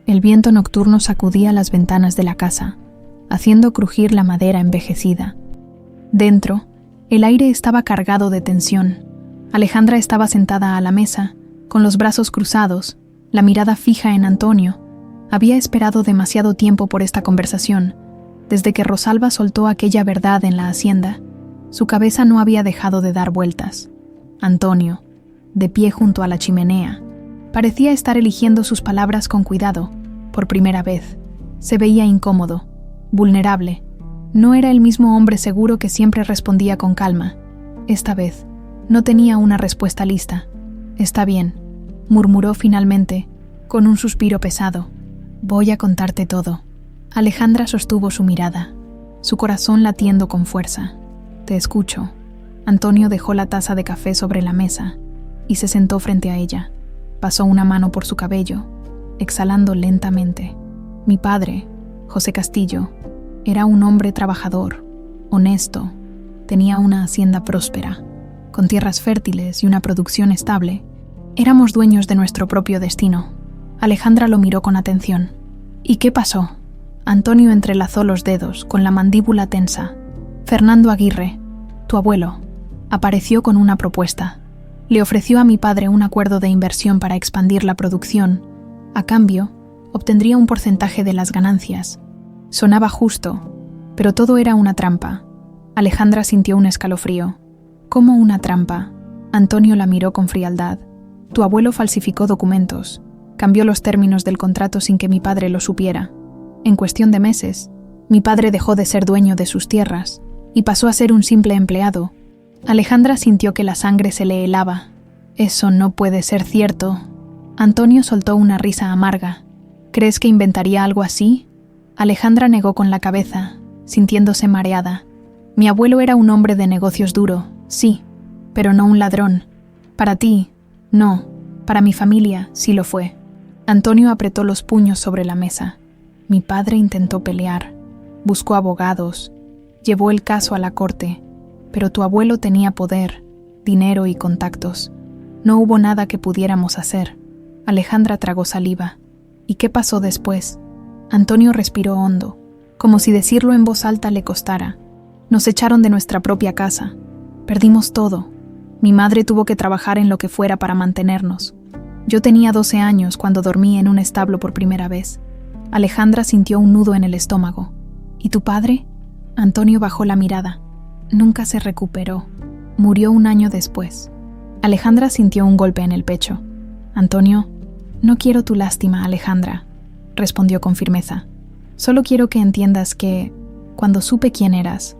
El viento nocturno sacudía las ventanas de la casa, haciendo crujir la madera envejecida. Dentro, el aire estaba cargado de tensión. Alejandra estaba sentada a la mesa, con los brazos cruzados, la mirada fija en Antonio. Había esperado demasiado tiempo por esta conversación. Desde que Rosalba soltó aquella verdad en la hacienda, su cabeza no había dejado de dar vueltas. Antonio, de pie junto a la chimenea, parecía estar eligiendo sus palabras con cuidado. Por primera vez, se veía incómodo, vulnerable. No era el mismo hombre seguro que siempre respondía con calma. Esta vez, no tenía una respuesta lista. Está bien, murmuró finalmente, con un suspiro pesado. Voy a contarte todo. Alejandra sostuvo su mirada, su corazón latiendo con fuerza. Te escucho. Antonio dejó la taza de café sobre la mesa y se sentó frente a ella. Pasó una mano por su cabello, exhalando lentamente. Mi padre, José Castillo, era un hombre trabajador, honesto, tenía una hacienda próspera, con tierras fértiles y una producción estable. Éramos dueños de nuestro propio destino. Alejandra lo miró con atención. ¿Y qué pasó? Antonio entrelazó los dedos, con la mandíbula tensa. Fernando Aguirre, tu abuelo, apareció con una propuesta. Le ofreció a mi padre un acuerdo de inversión para expandir la producción. A cambio, obtendría un porcentaje de las ganancias. Sonaba justo, pero todo era una trampa. Alejandra sintió un escalofrío. ¿Cómo una trampa? Antonio la miró con frialdad. Tu abuelo falsificó documentos, cambió los términos del contrato sin que mi padre lo supiera. En cuestión de meses, mi padre dejó de ser dueño de sus tierras y pasó a ser un simple empleado. Alejandra sintió que la sangre se le helaba. Eso no puede ser cierto. Antonio soltó una risa amarga. ¿Crees que inventaría algo así? Alejandra negó con la cabeza, sintiéndose mareada. Mi abuelo era un hombre de negocios duro, sí, pero no un ladrón. Para ti, no. Para mi familia, sí lo fue. Antonio apretó los puños sobre la mesa. Mi padre intentó pelear, buscó abogados, llevó el caso a la corte, pero tu abuelo tenía poder, dinero y contactos. No hubo nada que pudiéramos hacer. Alejandra tragó saliva. ¿Y qué pasó después? Antonio respiró hondo, como si decirlo en voz alta le costara. Nos echaron de nuestra propia casa. Perdimos todo. Mi madre tuvo que trabajar en lo que fuera para mantenernos. Yo tenía 12 años cuando dormí en un establo por primera vez. Alejandra sintió un nudo en el estómago. ¿Y tu padre? Antonio bajó la mirada. Nunca se recuperó. Murió un año después. Alejandra sintió un golpe en el pecho. Antonio, no quiero tu lástima, Alejandra, respondió con firmeza. Solo quiero que entiendas que, cuando supe quién eras,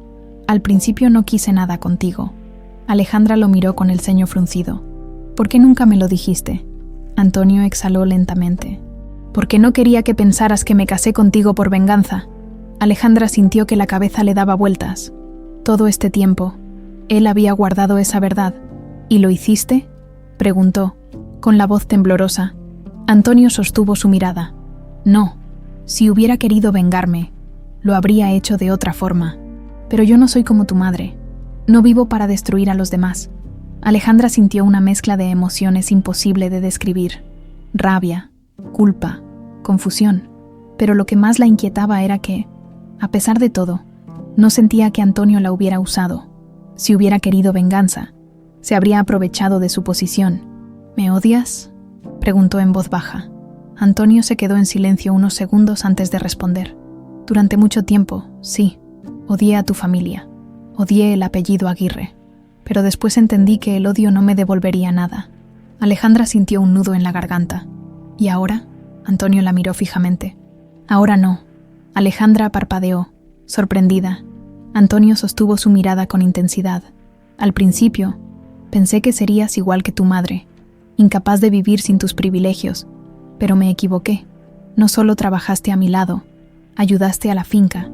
al principio no quise nada contigo. Alejandra lo miró con el ceño fruncido. ¿Por qué nunca me lo dijiste? Antonio exhaló lentamente. Porque no quería que pensaras que me casé contigo por venganza. Alejandra sintió que la cabeza le daba vueltas. Todo este tiempo, él había guardado esa verdad. ¿Y lo hiciste?, preguntó, con la voz temblorosa. Antonio sostuvo su mirada. No, si hubiera querido vengarme, lo habría hecho de otra forma. Pero yo no soy como tu madre. No vivo para destruir a los demás. Alejandra sintió una mezcla de emociones imposible de describir. rabia, culpa, confusión, pero lo que más la inquietaba era que, a pesar de todo, no sentía que Antonio la hubiera usado. Si hubiera querido venganza, se habría aprovechado de su posición. ¿Me odias?, preguntó en voz baja. Antonio se quedó en silencio unos segundos antes de responder. Durante mucho tiempo, sí, odié a tu familia. Odié el apellido Aguirre. Pero después entendí que el odio no me devolvería nada. Alejandra sintió un nudo en la garganta. ¿Y ahora? Antonio la miró fijamente. Ahora no. Alejandra parpadeó, sorprendida. Antonio sostuvo su mirada con intensidad. Al principio, pensé que serías igual que tu madre, incapaz de vivir sin tus privilegios, pero me equivoqué. No solo trabajaste a mi lado, ayudaste a la finca,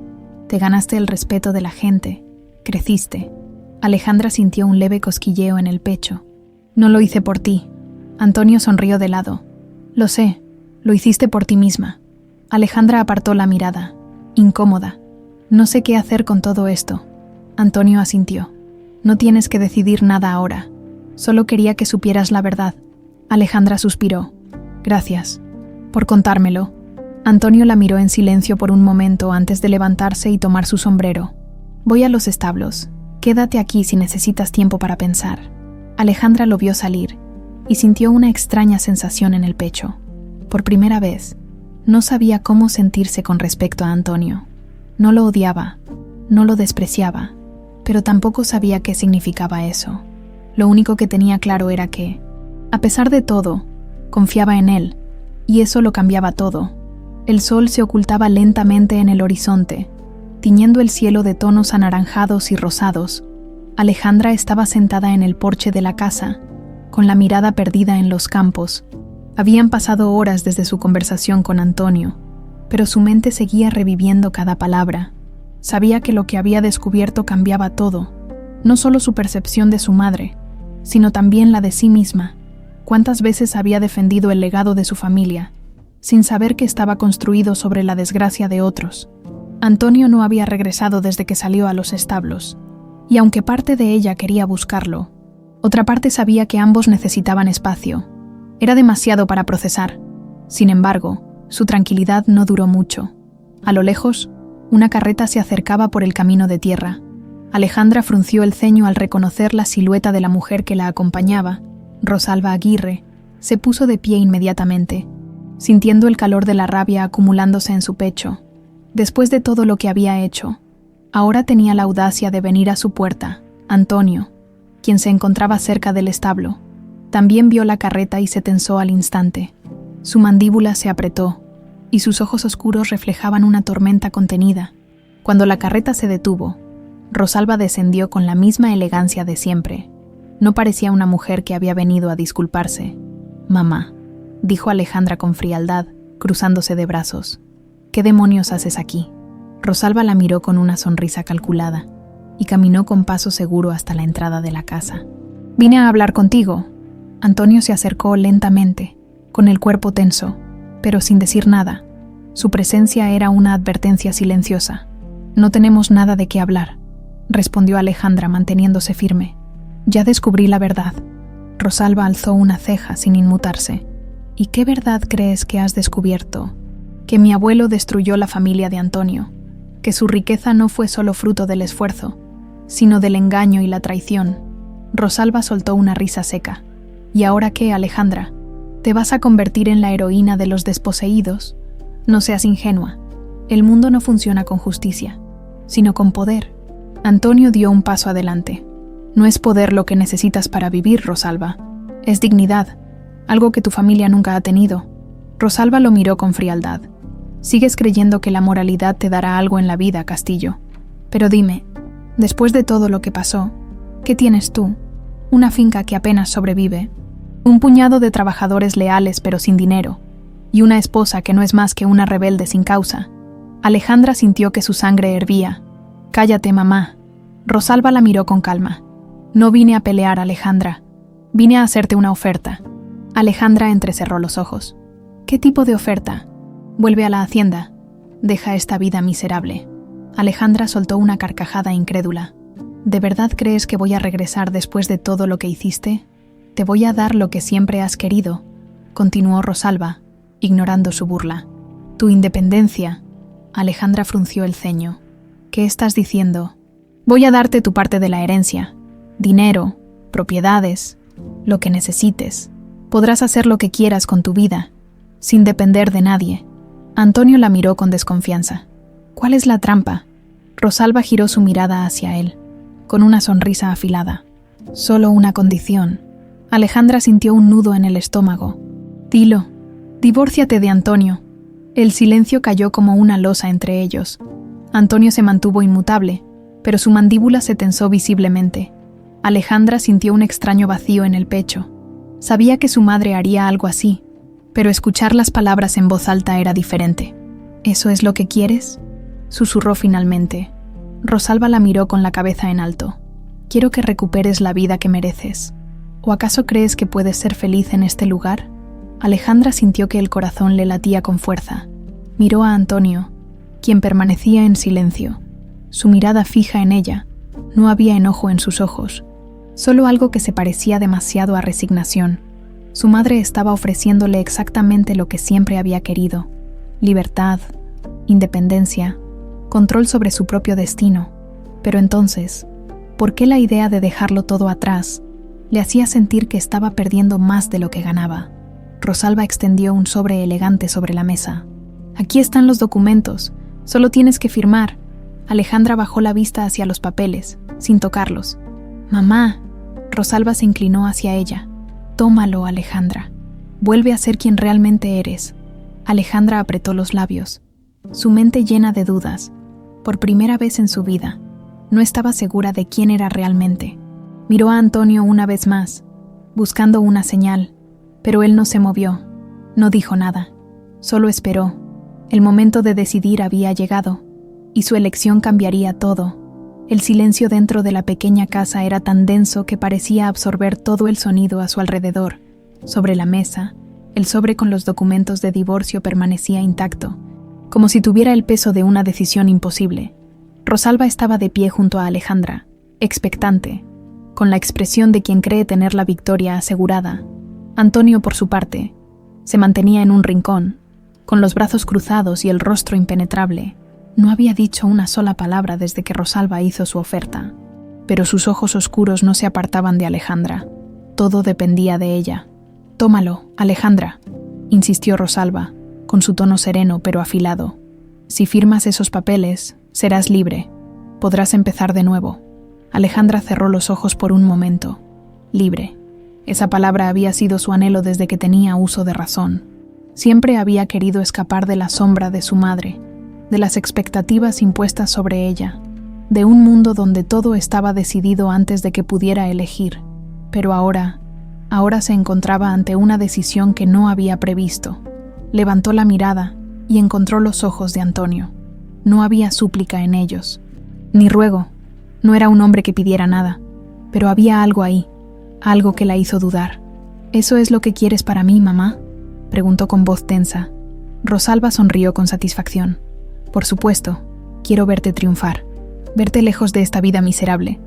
te ganaste el respeto de la gente, creciste. Alejandra sintió un leve cosquilleo en el pecho. No lo hice por ti. Antonio sonrió de lado. Lo sé, lo hiciste por ti misma. Alejandra apartó la mirada, incómoda. No sé qué hacer con todo esto. Antonio asintió. No tienes que decidir nada ahora. Solo quería que supieras la verdad. Alejandra suspiró. Gracias por contármelo. Antonio la miró en silencio por un momento antes de levantarse y tomar su sombrero. Voy a los establos. Quédate aquí si necesitas tiempo para pensar. Alejandra lo vio salir y sintió una extraña sensación en el pecho. Por primera vez, no sabía cómo sentirse con respecto a Antonio. No lo odiaba, no lo despreciaba, pero tampoco sabía qué significaba eso. Lo único que tenía claro era que, a pesar de todo, confiaba en él, y eso lo cambiaba todo. El sol se ocultaba lentamente en el horizonte, tiñendo el cielo de tonos anaranjados y rosados. Alejandra estaba sentada en el porche de la casa, con la mirada perdida en los campos. Habían pasado horas desde su conversación con Antonio, pero su mente seguía reviviendo cada palabra. Sabía que lo que había descubierto cambiaba todo, no solo su percepción de su madre, sino también la de sí misma. ¿Cuántas veces había defendido el legado de su familia, sin saber que estaba construido sobre la desgracia de otros? Antonio no había regresado desde que salió a los establos, y aunque parte de ella quería buscarlo, otra parte sabía que ambos necesitaban espacio. Era demasiado para procesar. Sin embargo, su tranquilidad no duró mucho. A lo lejos, una carreta se acercaba por el camino de tierra. Alejandra frunció el ceño al reconocer la silueta de la mujer que la acompañaba. Rosalba Aguirre se puso de pie inmediatamente, sintiendo el calor de la rabia acumulándose en su pecho. Después de todo lo que había hecho, ahora tenía la audacia de venir a su puerta. Antonio, quien se encontraba cerca del establo, también vio la carreta y se tensó al instante. Su mandíbula se apretó, y sus ojos oscuros reflejaban una tormenta contenida. Cuando la carreta se detuvo, Rosalba descendió con la misma elegancia de siempre. No parecía una mujer que había venido a disculparse. «Mamá», dijo Alejandra con frialdad, cruzándose de brazos. «¿Qué demonios haces aquí?». Rosalba la miró con una sonrisa calculada y caminó con paso seguro hasta la entrada de la casa. «Vine a hablar contigo». Antonio se acercó lentamente, con el cuerpo tenso, pero sin decir nada. Su presencia era una advertencia silenciosa. «No tenemos nada de qué hablar», respondió Alejandra manteniéndose firme. «Ya descubrí la verdad». Rosalba alzó una ceja sin inmutarse. «¿Y qué verdad crees que has descubierto?» «Que mi abuelo destruyó la familia de Antonio, que su riqueza no fue solo fruto del esfuerzo, sino del engaño y la traición». Rosalba soltó una risa seca. «¿Y ahora qué, Alejandra? ¿Te vas a convertir en la heroína de los desposeídos? No seas ingenua. El mundo no funciona con justicia, sino con poder». Antonio dio un paso adelante. «No es poder lo que necesitas para vivir, Rosalba. Es dignidad, algo que tu familia nunca ha tenido». Rosalba lo miró con frialdad. «Sigues creyendo que la moralidad te dará algo en la vida, Castillo. Pero dime, después de todo lo que pasó, ¿qué tienes tú? Una finca que apenas sobrevive, un puñado de trabajadores leales pero sin dinero, y una esposa que no es más que una rebelde sin causa». Alejandra sintió que su sangre hervía. «Cállate, mamá». Rosalba la miró con calma. «No vine a pelear, Alejandra. Vine a hacerte una oferta». Alejandra entrecerró los ojos. «¿Qué tipo de oferta?» «Vuelve a la hacienda. Deja esta vida miserable». Alejandra soltó una carcajada incrédula. «¿De verdad crees que voy a regresar después de todo lo que hiciste? Te voy a dar lo que siempre has querido, continuó Rosalba, ignorando su burla. Tu independencia. Alejandra frunció el ceño. ¿Qué estás diciendo? Voy a darte tu parte de la herencia. Dinero, propiedades, lo que necesites. Podrás hacer lo que quieras con tu vida, sin depender de nadie. Antonio la miró con desconfianza. ¿Cuál es la trampa? Rosalba giró su mirada hacia él, con una sonrisa afilada. Solo una condición. Alejandra sintió un nudo en el estómago. Dilo, divórciate de Antonio. El silencio cayó como una losa entre ellos. Antonio se mantuvo inmutable, pero su mandíbula se tensó visiblemente. Alejandra sintió un extraño vacío en el pecho. Sabía que su madre haría algo así, pero escuchar las palabras en voz alta era diferente. ¿Eso es lo que quieres?, susurró finalmente. Rosalba la miró con la cabeza en alto. Quiero que recuperes la vida que mereces. ¿O acaso crees que puedes ser feliz en este lugar? Alejandra sintió que el corazón le latía con fuerza. Miró a Antonio, quien permanecía en silencio. Su mirada fija en ella. No había enojo en sus ojos, solo algo que se parecía demasiado a resignación. Su madre estaba ofreciéndole exactamente lo que siempre había querido: libertad, independencia, control sobre su propio destino. Pero entonces, ¿por qué la idea de dejarlo todo atrás le hacía sentir que estaba perdiendo más de lo que ganaba? Rosalba extendió un sobre elegante sobre la mesa. Aquí están los documentos, solo tienes que firmar. Alejandra bajó la vista hacia los papeles, sin tocarlos. Mamá. Rosalba se inclinó hacia ella. Tómalo, Alejandra. Vuelve a ser quien realmente eres. Alejandra apretó los labios, su mente llena de dudas. Por primera vez en su vida, no estaba segura de quién era realmente. Miró a Antonio una vez más, buscando una señal, pero él no se movió, no dijo nada, solo esperó. El momento de decidir había llegado, y su elección cambiaría todo. El silencio dentro de la pequeña casa era tan denso que parecía absorber todo el sonido a su alrededor. Sobre la mesa, el sobre con los documentos de divorcio permanecía intacto, como si tuviera el peso de una decisión imposible. Rosalba estaba de pie junto a Alejandra, expectante, con la expresión de quien cree tener la victoria asegurada. Antonio, por su parte, se mantenía en un rincón, con los brazos cruzados y el rostro impenetrable. No había dicho una sola palabra desde que Rosalba hizo su oferta, pero sus ojos oscuros no se apartaban de Alejandra. Todo dependía de ella. Tómalo, Alejandra, insistió Rosalba, con su tono sereno pero afilado. Si firmas esos papeles, serás libre. Podrás empezar de nuevo. Alejandra cerró los ojos por un momento. Libre. Esa palabra había sido su anhelo desde que tenía uso de razón. Siempre había querido escapar de la sombra de su madre, de las expectativas impuestas sobre ella, de un mundo donde todo estaba decidido antes de que pudiera elegir. Pero ahora se encontraba ante una decisión que no había previsto. Levantó la mirada y encontró los ojos de Antonio. No había súplica en ellos, ni ruego. No era un hombre que pidiera nada, pero había algo ahí, algo que la hizo dudar. ¿Eso es lo que quieres para mí, mamá?, preguntó con voz tensa. Rosalba sonrió con satisfacción. Por supuesto, quiero verte triunfar, verte lejos de esta vida miserable.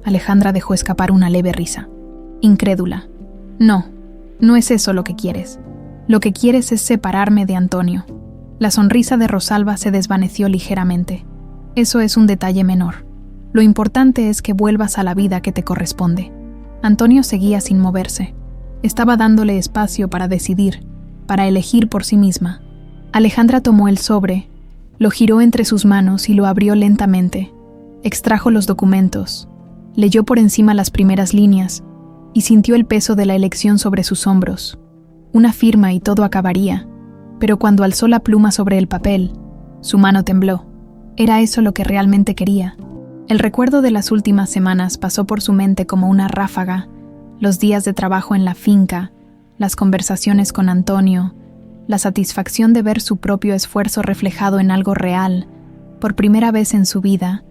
Alejandra dejó escapar una leve risa. Incrédula. No, no es eso lo que quieres. Lo que quieres es separarme de Antonio. La sonrisa de Rosalba se desvaneció ligeramente. Eso es un detalle menor. Lo importante es que vuelvas a la vida que te corresponde. Antonio seguía sin moverse. Estaba dándole espacio para decidir, para elegir por sí misma. Alejandra tomó el sobre, lo giró entre sus manos y lo abrió lentamente. Extrajo los documentos, leyó por encima las primeras líneas y sintió el peso de la elección sobre sus hombros. Una firma y todo acabaría, pero cuando alzó la pluma sobre el papel, su mano tembló. Era eso lo que realmente quería. El recuerdo de las últimas semanas pasó por su mente como una ráfaga: los días de trabajo en la finca, las conversaciones con Antonio, la satisfacción de ver su propio esfuerzo reflejado en algo real. Por primera vez en su vida,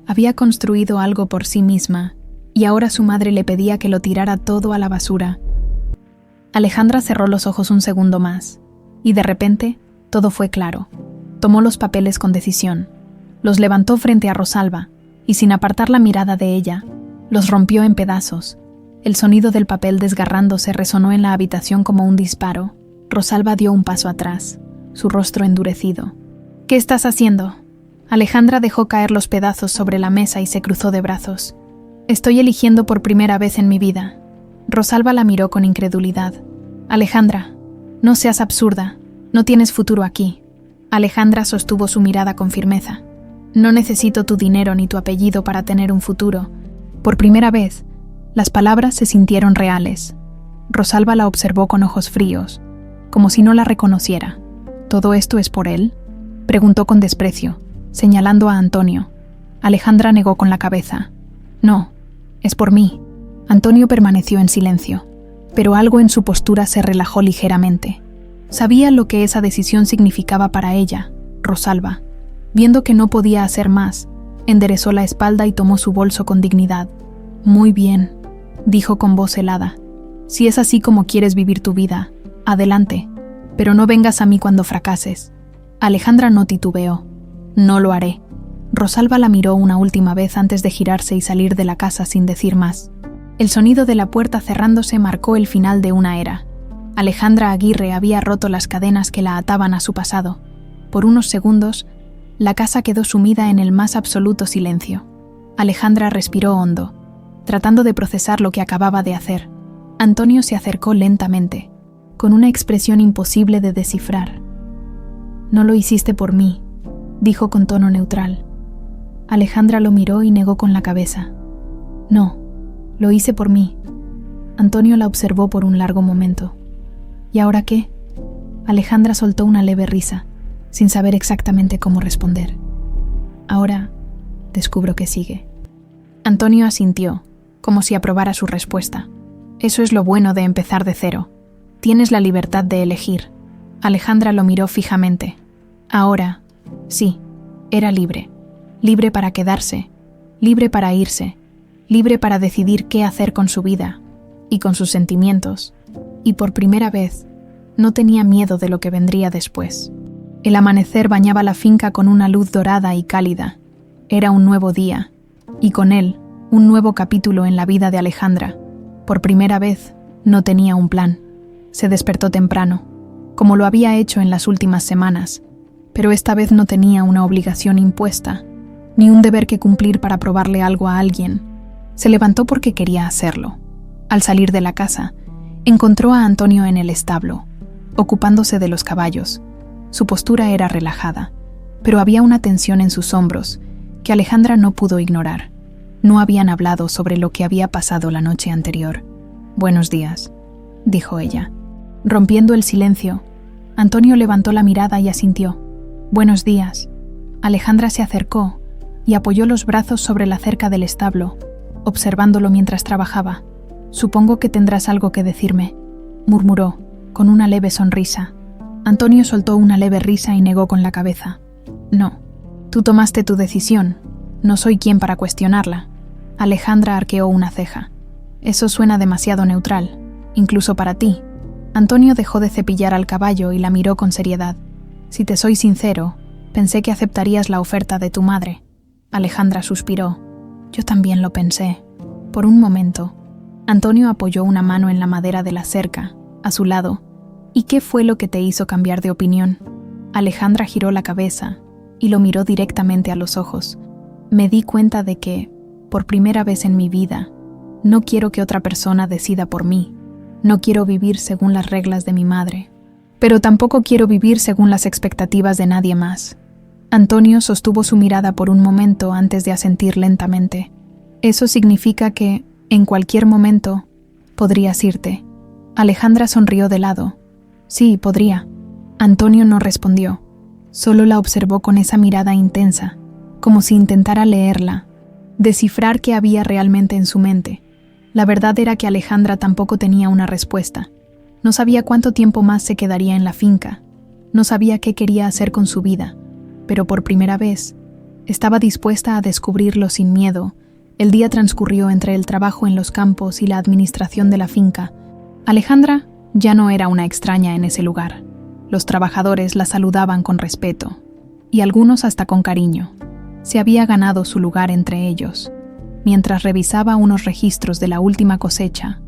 había construido algo por sí misma, y ahora su madre le pedía que lo tirara todo a la basura. Alejandra cerró los ojos un segundo más, y de repente, todo fue claro. Tomó los papeles con decisión, los levantó frente a Rosalba, y sin apartar la mirada de ella, los rompió en pedazos. El sonido del papel desgarrándose resonó en la habitación como un disparo. Rosalba dio un paso atrás, su rostro endurecido. ¿Qué estás haciendo? Alejandra dejó caer los pedazos sobre la mesa y se cruzó de brazos. Estoy eligiendo por primera vez en mi vida. Rosalba la miró con incredulidad. Alejandra, no seas absurda, no tienes futuro aquí. Alejandra sostuvo su mirada con firmeza. No necesito tu dinero ni tu apellido para tener un futuro. Por primera vez, las palabras se sintieron reales. Rosalba la observó con ojos fríos, como si no la reconociera. ¿Todo esto es por él?, preguntó con desprecio, señalando a Antonio. Alejandra negó con la cabeza. No, es por mí. Antonio permaneció en silencio, pero algo en su postura se relajó ligeramente. Sabía lo que esa decisión significaba para ella, Rosalba. Viendo que no podía hacer más, enderezó la espalda y tomó su bolso con dignidad. Muy bien, dijo con voz helada. Si es así como quieres vivir tu vida, adelante, pero no vengas a mí cuando fracases. Alejandra no titubeó. No lo haré. Rosalba la miró una última vez antes de girarse y salir de la casa sin decir más. El sonido de la puerta cerrándose marcó el final de una era. Alejandra Aguirre había roto las cadenas que la ataban a su pasado. Por unos segundos, la casa quedó sumida en el más absoluto silencio. Alejandra respiró hondo, tratando de procesar lo que acababa de hacer. Antonio se acercó lentamente, con una expresión imposible de descifrar. No lo hiciste por mí, dijo con tono neutral. Alejandra lo miró y negó con la cabeza. No, lo hice por mí. Antonio la observó por un largo momento. ¿Y ahora qué? Alejandra soltó una leve risa, sin saber exactamente cómo responder. Ahora descubro que sigue. Antonio asintió, como si aprobara su respuesta. Eso es lo bueno de empezar de cero. Tienes la libertad de elegir. Alejandra lo miró fijamente. Ahora, sí, era libre. Libre para quedarse, libre para irse, libre para decidir qué hacer con su vida y con sus sentimientos. Y por primera vez, no tenía miedo de lo que vendría después. El amanecer bañaba la finca con una luz dorada y cálida. Era un nuevo día, y con él, un nuevo capítulo en la vida de Alejandra. Por primera vez, no tenía un plan. Se despertó temprano, como lo había hecho en las últimas semanas, pero esta vez no tenía una obligación impuesta, ni un deber que cumplir para probarle algo a alguien. Se levantó porque quería hacerlo. Al salir de la casa, encontró a Antonio en el establo, ocupándose de los caballos. Su postura era relajada, pero había una tensión en sus hombros que Alejandra no pudo ignorar. No habían hablado sobre lo que había pasado la noche anterior. «Buenos días», dijo ella. Rompiendo el silencio, Antonio levantó la mirada y asintió. «Buenos días». Alejandra se acercó y apoyó los brazos sobre la cerca del establo, observándolo mientras trabajaba. «Supongo que tendrás algo que decirme», murmuró, con una leve sonrisa. Antonio soltó una leve risa y negó con la cabeza. «No, tú tomaste tu decisión. No soy quien para cuestionarla». Alejandra arqueó una ceja. «Eso suena demasiado neutral, incluso para ti». Antonio dejó de cepillar al caballo y la miró con seriedad. «Si te soy sincero, pensé que aceptarías la oferta de tu madre». Alejandra suspiró. «Yo también lo pensé». Por un momento, Antonio apoyó una mano en la madera de la cerca, a su lado. «¿Y qué fue lo que te hizo cambiar de opinión?» Alejandra giró la cabeza y lo miró directamente a los ojos. «Me di cuenta de que, por primera vez en mi vida, no quiero que otra persona decida por mí. No quiero vivir según las reglas de mi madre, pero tampoco quiero vivir según las expectativas de nadie más». Antonio sostuvo su mirada por un momento antes de asentir lentamente. «Eso significa que, en cualquier momento, podrías irte». Alejandra sonrió de lado. «Sí, podría». Antonio no respondió. Solo la observó con esa mirada intensa, como si intentara leerla, descifrar qué había realmente en su mente. La verdad era que Alejandra tampoco tenía una respuesta. No sabía cuánto tiempo más se quedaría en la finca. No sabía qué quería hacer con su vida, pero por primera vez estaba dispuesta a descubrirlo sin miedo. El día transcurrió entre el trabajo en los campos y la administración de la finca. Alejandra ya no era una extraña en ese lugar. Los trabajadores la saludaban con respeto, y algunos hasta con cariño. Se había ganado su lugar entre ellos. Mientras revisaba unos registros de la última cosecha,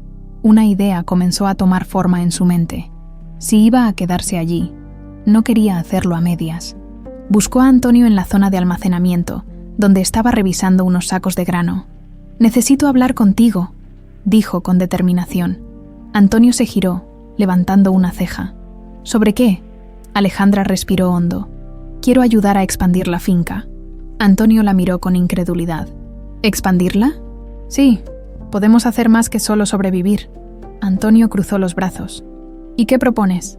una idea comenzó a tomar forma en su mente. Si iba a quedarse allí, no quería hacerlo a medias. Buscó a Antonio en la zona de almacenamiento, donde estaba revisando unos sacos de grano. «Necesito hablar contigo», dijo con determinación. Antonio se giró, levantando una ceja. «¿Sobre qué?». Alejandra respiró hondo. «Quiero ayudar a expandir la finca». Antonio la miró con incredulidad. «¿Expandirla?». «Sí, podemos hacer más que solo sobrevivir». Antonio cruzó los brazos. «¿Y qué propones?».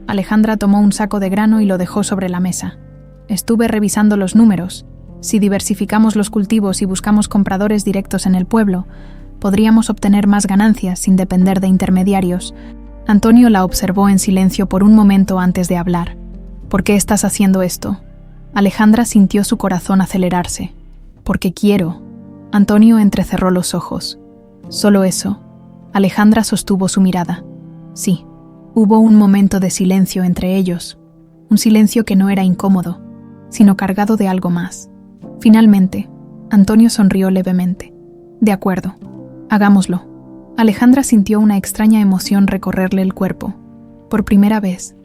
Alejandra tomó un saco de grano y lo dejó sobre la mesa. «Estuve revisando los números. Si diversificamos los cultivos y buscamos compradores directos en el pueblo, podríamos obtener más ganancias sin depender de intermediarios». Antonio la observó en silencio por un momento antes de hablar. «¿Por qué estás haciendo esto?». Alejandra sintió su corazón acelerarse. «Porque quiero». Antonio entrecerró los ojos. «¿Solo eso?». Alejandra sostuvo su mirada. «Sí». Hubo un momento de silencio entre ellos, un silencio que no era incómodo, sino cargado de algo más. Finalmente, Antonio sonrió levemente. «De acuerdo, hagámoslo». Alejandra sintió una extraña emoción recorrerle el cuerpo. Por primera vez,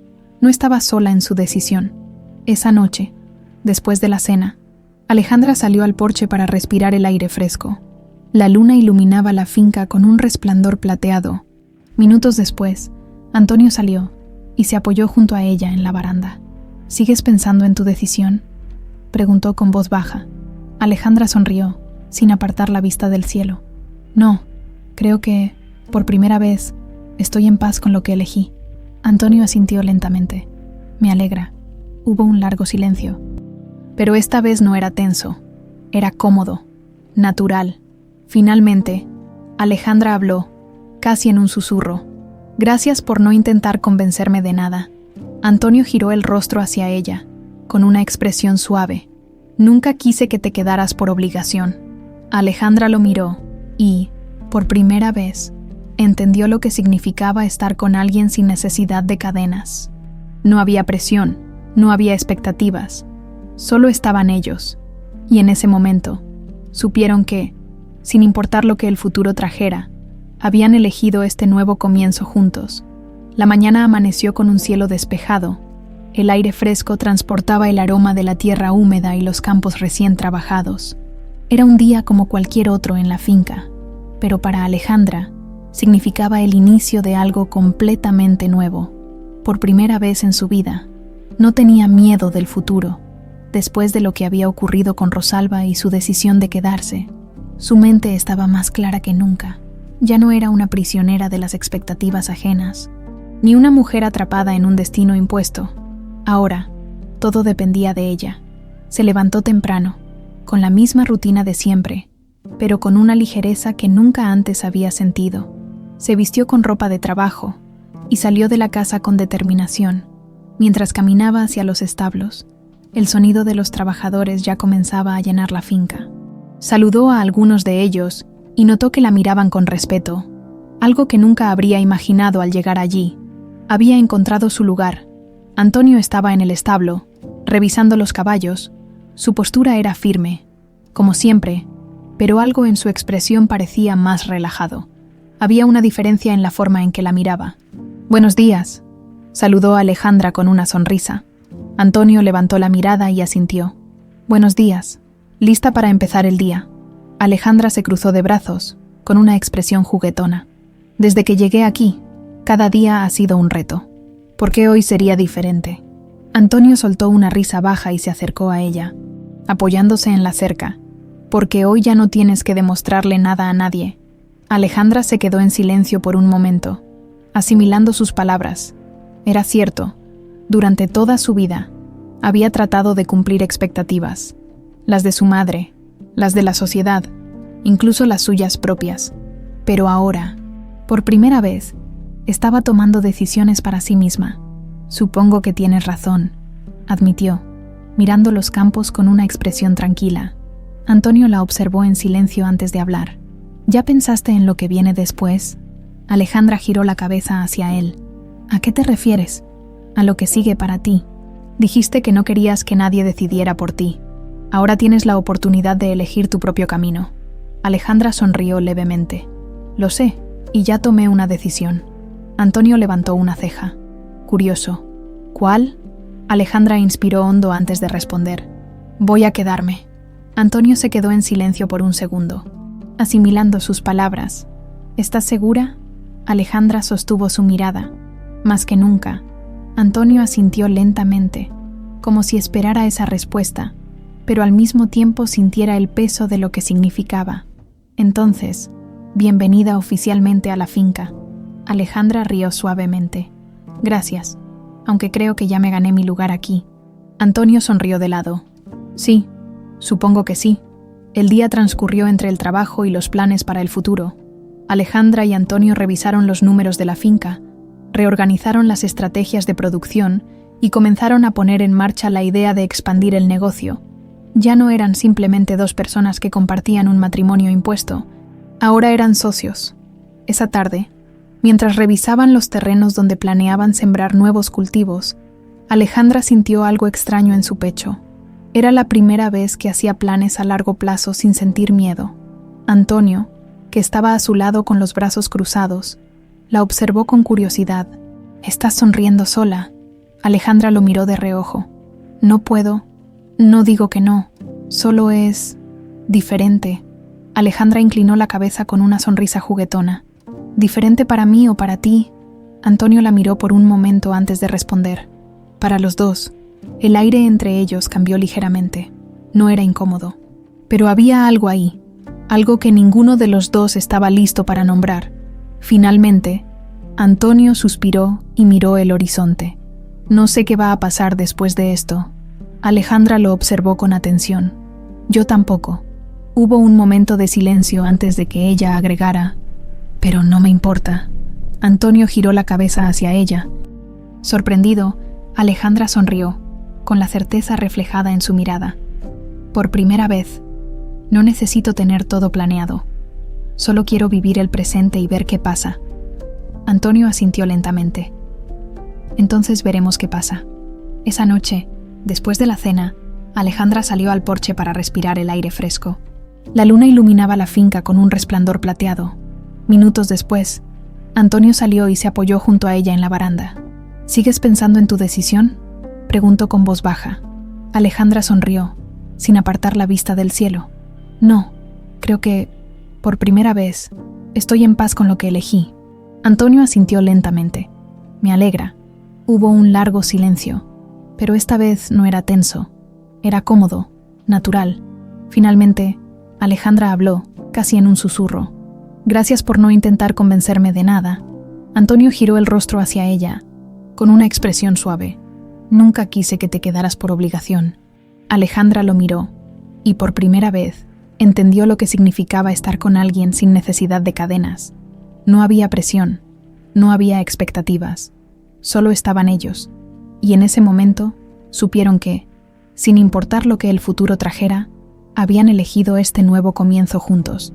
no estaba sola en su decisión. Esa noche, después de la cena, Alejandra salió al porche para respirar el aire fresco. La luna iluminaba la finca con un resplandor plateado. Minutos después, Antonio salió y se apoyó junto a ella en la baranda. «¿Sigues pensando en tu decisión?», preguntó con voz baja. Alejandra sonrió, sin apartar la vista del cielo. «No, creo que, por primera vez, estoy en paz con lo que elegí». Antonio asintió lentamente. «Me alegra». Hubo un largo silencio. Pero esta vez no era tenso. Era cómodo, natural. Finalmente, Alejandra habló, casi en un susurro. «Gracias por no intentar convencerme de nada». Antonio giró el rostro hacia ella, con una expresión suave. «Nunca quise que te quedaras por obligación». Alejandra lo miró y, por primera vez, entendió lo que significaba estar con alguien sin necesidad de cadenas. No había presión, no había expectativas, solo estaban ellos. Y en ese momento, supieron que, sin importar lo que el futuro trajera, habían elegido este nuevo comienzo juntos. La mañana amaneció con un cielo despejado. El aire fresco transportaba el aroma de la tierra húmeda y los campos recién trabajados. Era un día como cualquier otro en la finca, pero para Alejandra significaba el inicio de algo completamente nuevo. Por primera vez en su vida, no tenía miedo del futuro. Después de lo que había ocurrido con Rosalba y su decisión de quedarse, su mente estaba más clara que nunca. Ya no era una prisionera de las expectativas ajenas, ni una mujer atrapada en un destino impuesto. Ahora, todo dependía de ella. Se levantó temprano, con la misma rutina de siempre, pero con una ligereza que nunca antes había sentido. Se vistió con ropa de trabajo y salió de la casa con determinación. Mientras caminaba hacia los establos, el sonido de los trabajadores ya comenzaba a llenar la finca. Saludó a algunos de ellos y notó que la miraban con respeto, algo que nunca habría imaginado al llegar allí. Había encontrado su lugar. Antonio estaba en el establo, revisando los caballos. Su postura era firme, como siempre, pero algo en su expresión parecía más relajado. Había una diferencia en la forma en que la miraba. «Buenos días», saludó a Alejandra con una sonrisa. Antonio levantó la mirada y asintió. «Buenos días. ¿Lista para empezar el día?». Alejandra se cruzó de brazos, con una expresión juguetona. «Desde que llegué aquí, cada día ha sido un reto. ¿Por qué hoy sería diferente?». Antonio soltó una risa baja y se acercó a ella, apoyándose en la cerca. «Porque hoy ya no tienes que demostrarle nada a nadie». Alejandra se quedó en silencio por un momento, asimilando sus palabras. Era cierto, durante toda su vida, había tratado de cumplir expectativas, las de su madre, las de la sociedad, incluso las suyas propias. Pero ahora, por primera vez, estaba tomando decisiones para sí misma. «Supongo que tienes razón», admitió, mirando los campos con una expresión tranquila. Antonio la observó en silencio antes de hablar. «¿Ya pensaste en lo que viene después?». Alejandra giró la cabeza hacia él. «¿A qué te refieres?». «A lo que sigue para ti. Dijiste que no querías que nadie decidiera por ti. Ahora tienes la oportunidad de elegir tu propio camino». Alejandra sonrió levemente. «Lo sé, y ya tomé una decisión». Antonio levantó una ceja. curioso. ¿Cuál? Alejandra inspiró hondo antes de responder. Voy a quedarme. Antonio se quedó en silencio por un segundo, asimilando sus palabras. ¿Estás segura? Alejandra sostuvo su mirada. Más que nunca. Antonio asintió lentamente, como si esperara esa respuesta, pero al mismo tiempo sintiera el peso de lo que significaba. Entonces, bienvenida oficialmente a la finca. Alejandra rió suavemente. Gracias, aunque creo que ya me gané mi lugar aquí. Antonio sonrió de lado. Sí, supongo que sí. El día transcurrió entre el trabajo y los planes para el futuro. Alejandra y Antonio revisaron los números de la finca, reorganizaron las estrategias de producción y comenzaron a poner en marcha la idea de expandir el negocio. Ya no eran simplemente dos personas que compartían un matrimonio impuesto, ahora eran socios. Esa tarde, mientras revisaban los terrenos donde planeaban sembrar nuevos cultivos, Alejandra sintió algo extraño en su pecho. Era la primera vez que hacía planes a largo plazo sin sentir miedo. Antonio, que estaba a su lado con los brazos cruzados, la observó con curiosidad. «¿Estás sonriendo sola?» Alejandra lo miró de reojo. «No puedo. No digo que no. Solo es... diferente». Alejandra inclinó la cabeza con una sonrisa juguetona. «¿Diferente para mí o para ti?» Antonio la miró por un momento antes de responder. Para los dos, el aire entre ellos cambió ligeramente. No era incómodo. Pero había algo ahí, algo que ninguno de los dos estaba listo para nombrar. Finalmente, Antonio suspiró y miró el horizonte. «No sé qué va a pasar después de esto». Alejandra lo observó con atención. «Yo tampoco». Hubo un momento de silencio antes de que ella agregara: «Pero no me importa». Antonio giró la cabeza hacia ella. Sorprendido, Alejandra sonrió, con la certeza reflejada en su mirada. «Por primera vez, no necesito tener todo planeado. Solo quiero vivir el presente y ver qué pasa». Antonio asintió lentamente. «Entonces veremos qué pasa». Esa noche, después de la cena, Alejandra salió al porche para respirar el aire fresco. La luna iluminaba la finca con un resplandor plateado. Minutos después, Antonio salió y se apoyó junto a ella en la baranda. «¿Sigues pensando en tu decisión?», preguntó con voz baja. Alejandra sonrió, sin apartar la vista del cielo. «No, creo que, por primera vez, estoy en paz con lo que elegí». Antonio asintió lentamente. «Me alegra». Hubo un largo silencio, pero esta vez no era tenso. Era cómodo, natural. Finalmente, Alejandra habló, casi en un susurro. «Gracias por no intentar convencerme de nada». Antonio giró el rostro hacia ella, con una expresión suave. «Nunca quise que te quedaras por obligación». Alejandra lo miró, y por primera vez, entendió lo que significaba estar con alguien sin necesidad de cadenas. No había presión, no había expectativas, solo estaban ellos, y en ese momento supieron que, sin importar lo que el futuro trajera, habían elegido este nuevo comienzo juntos.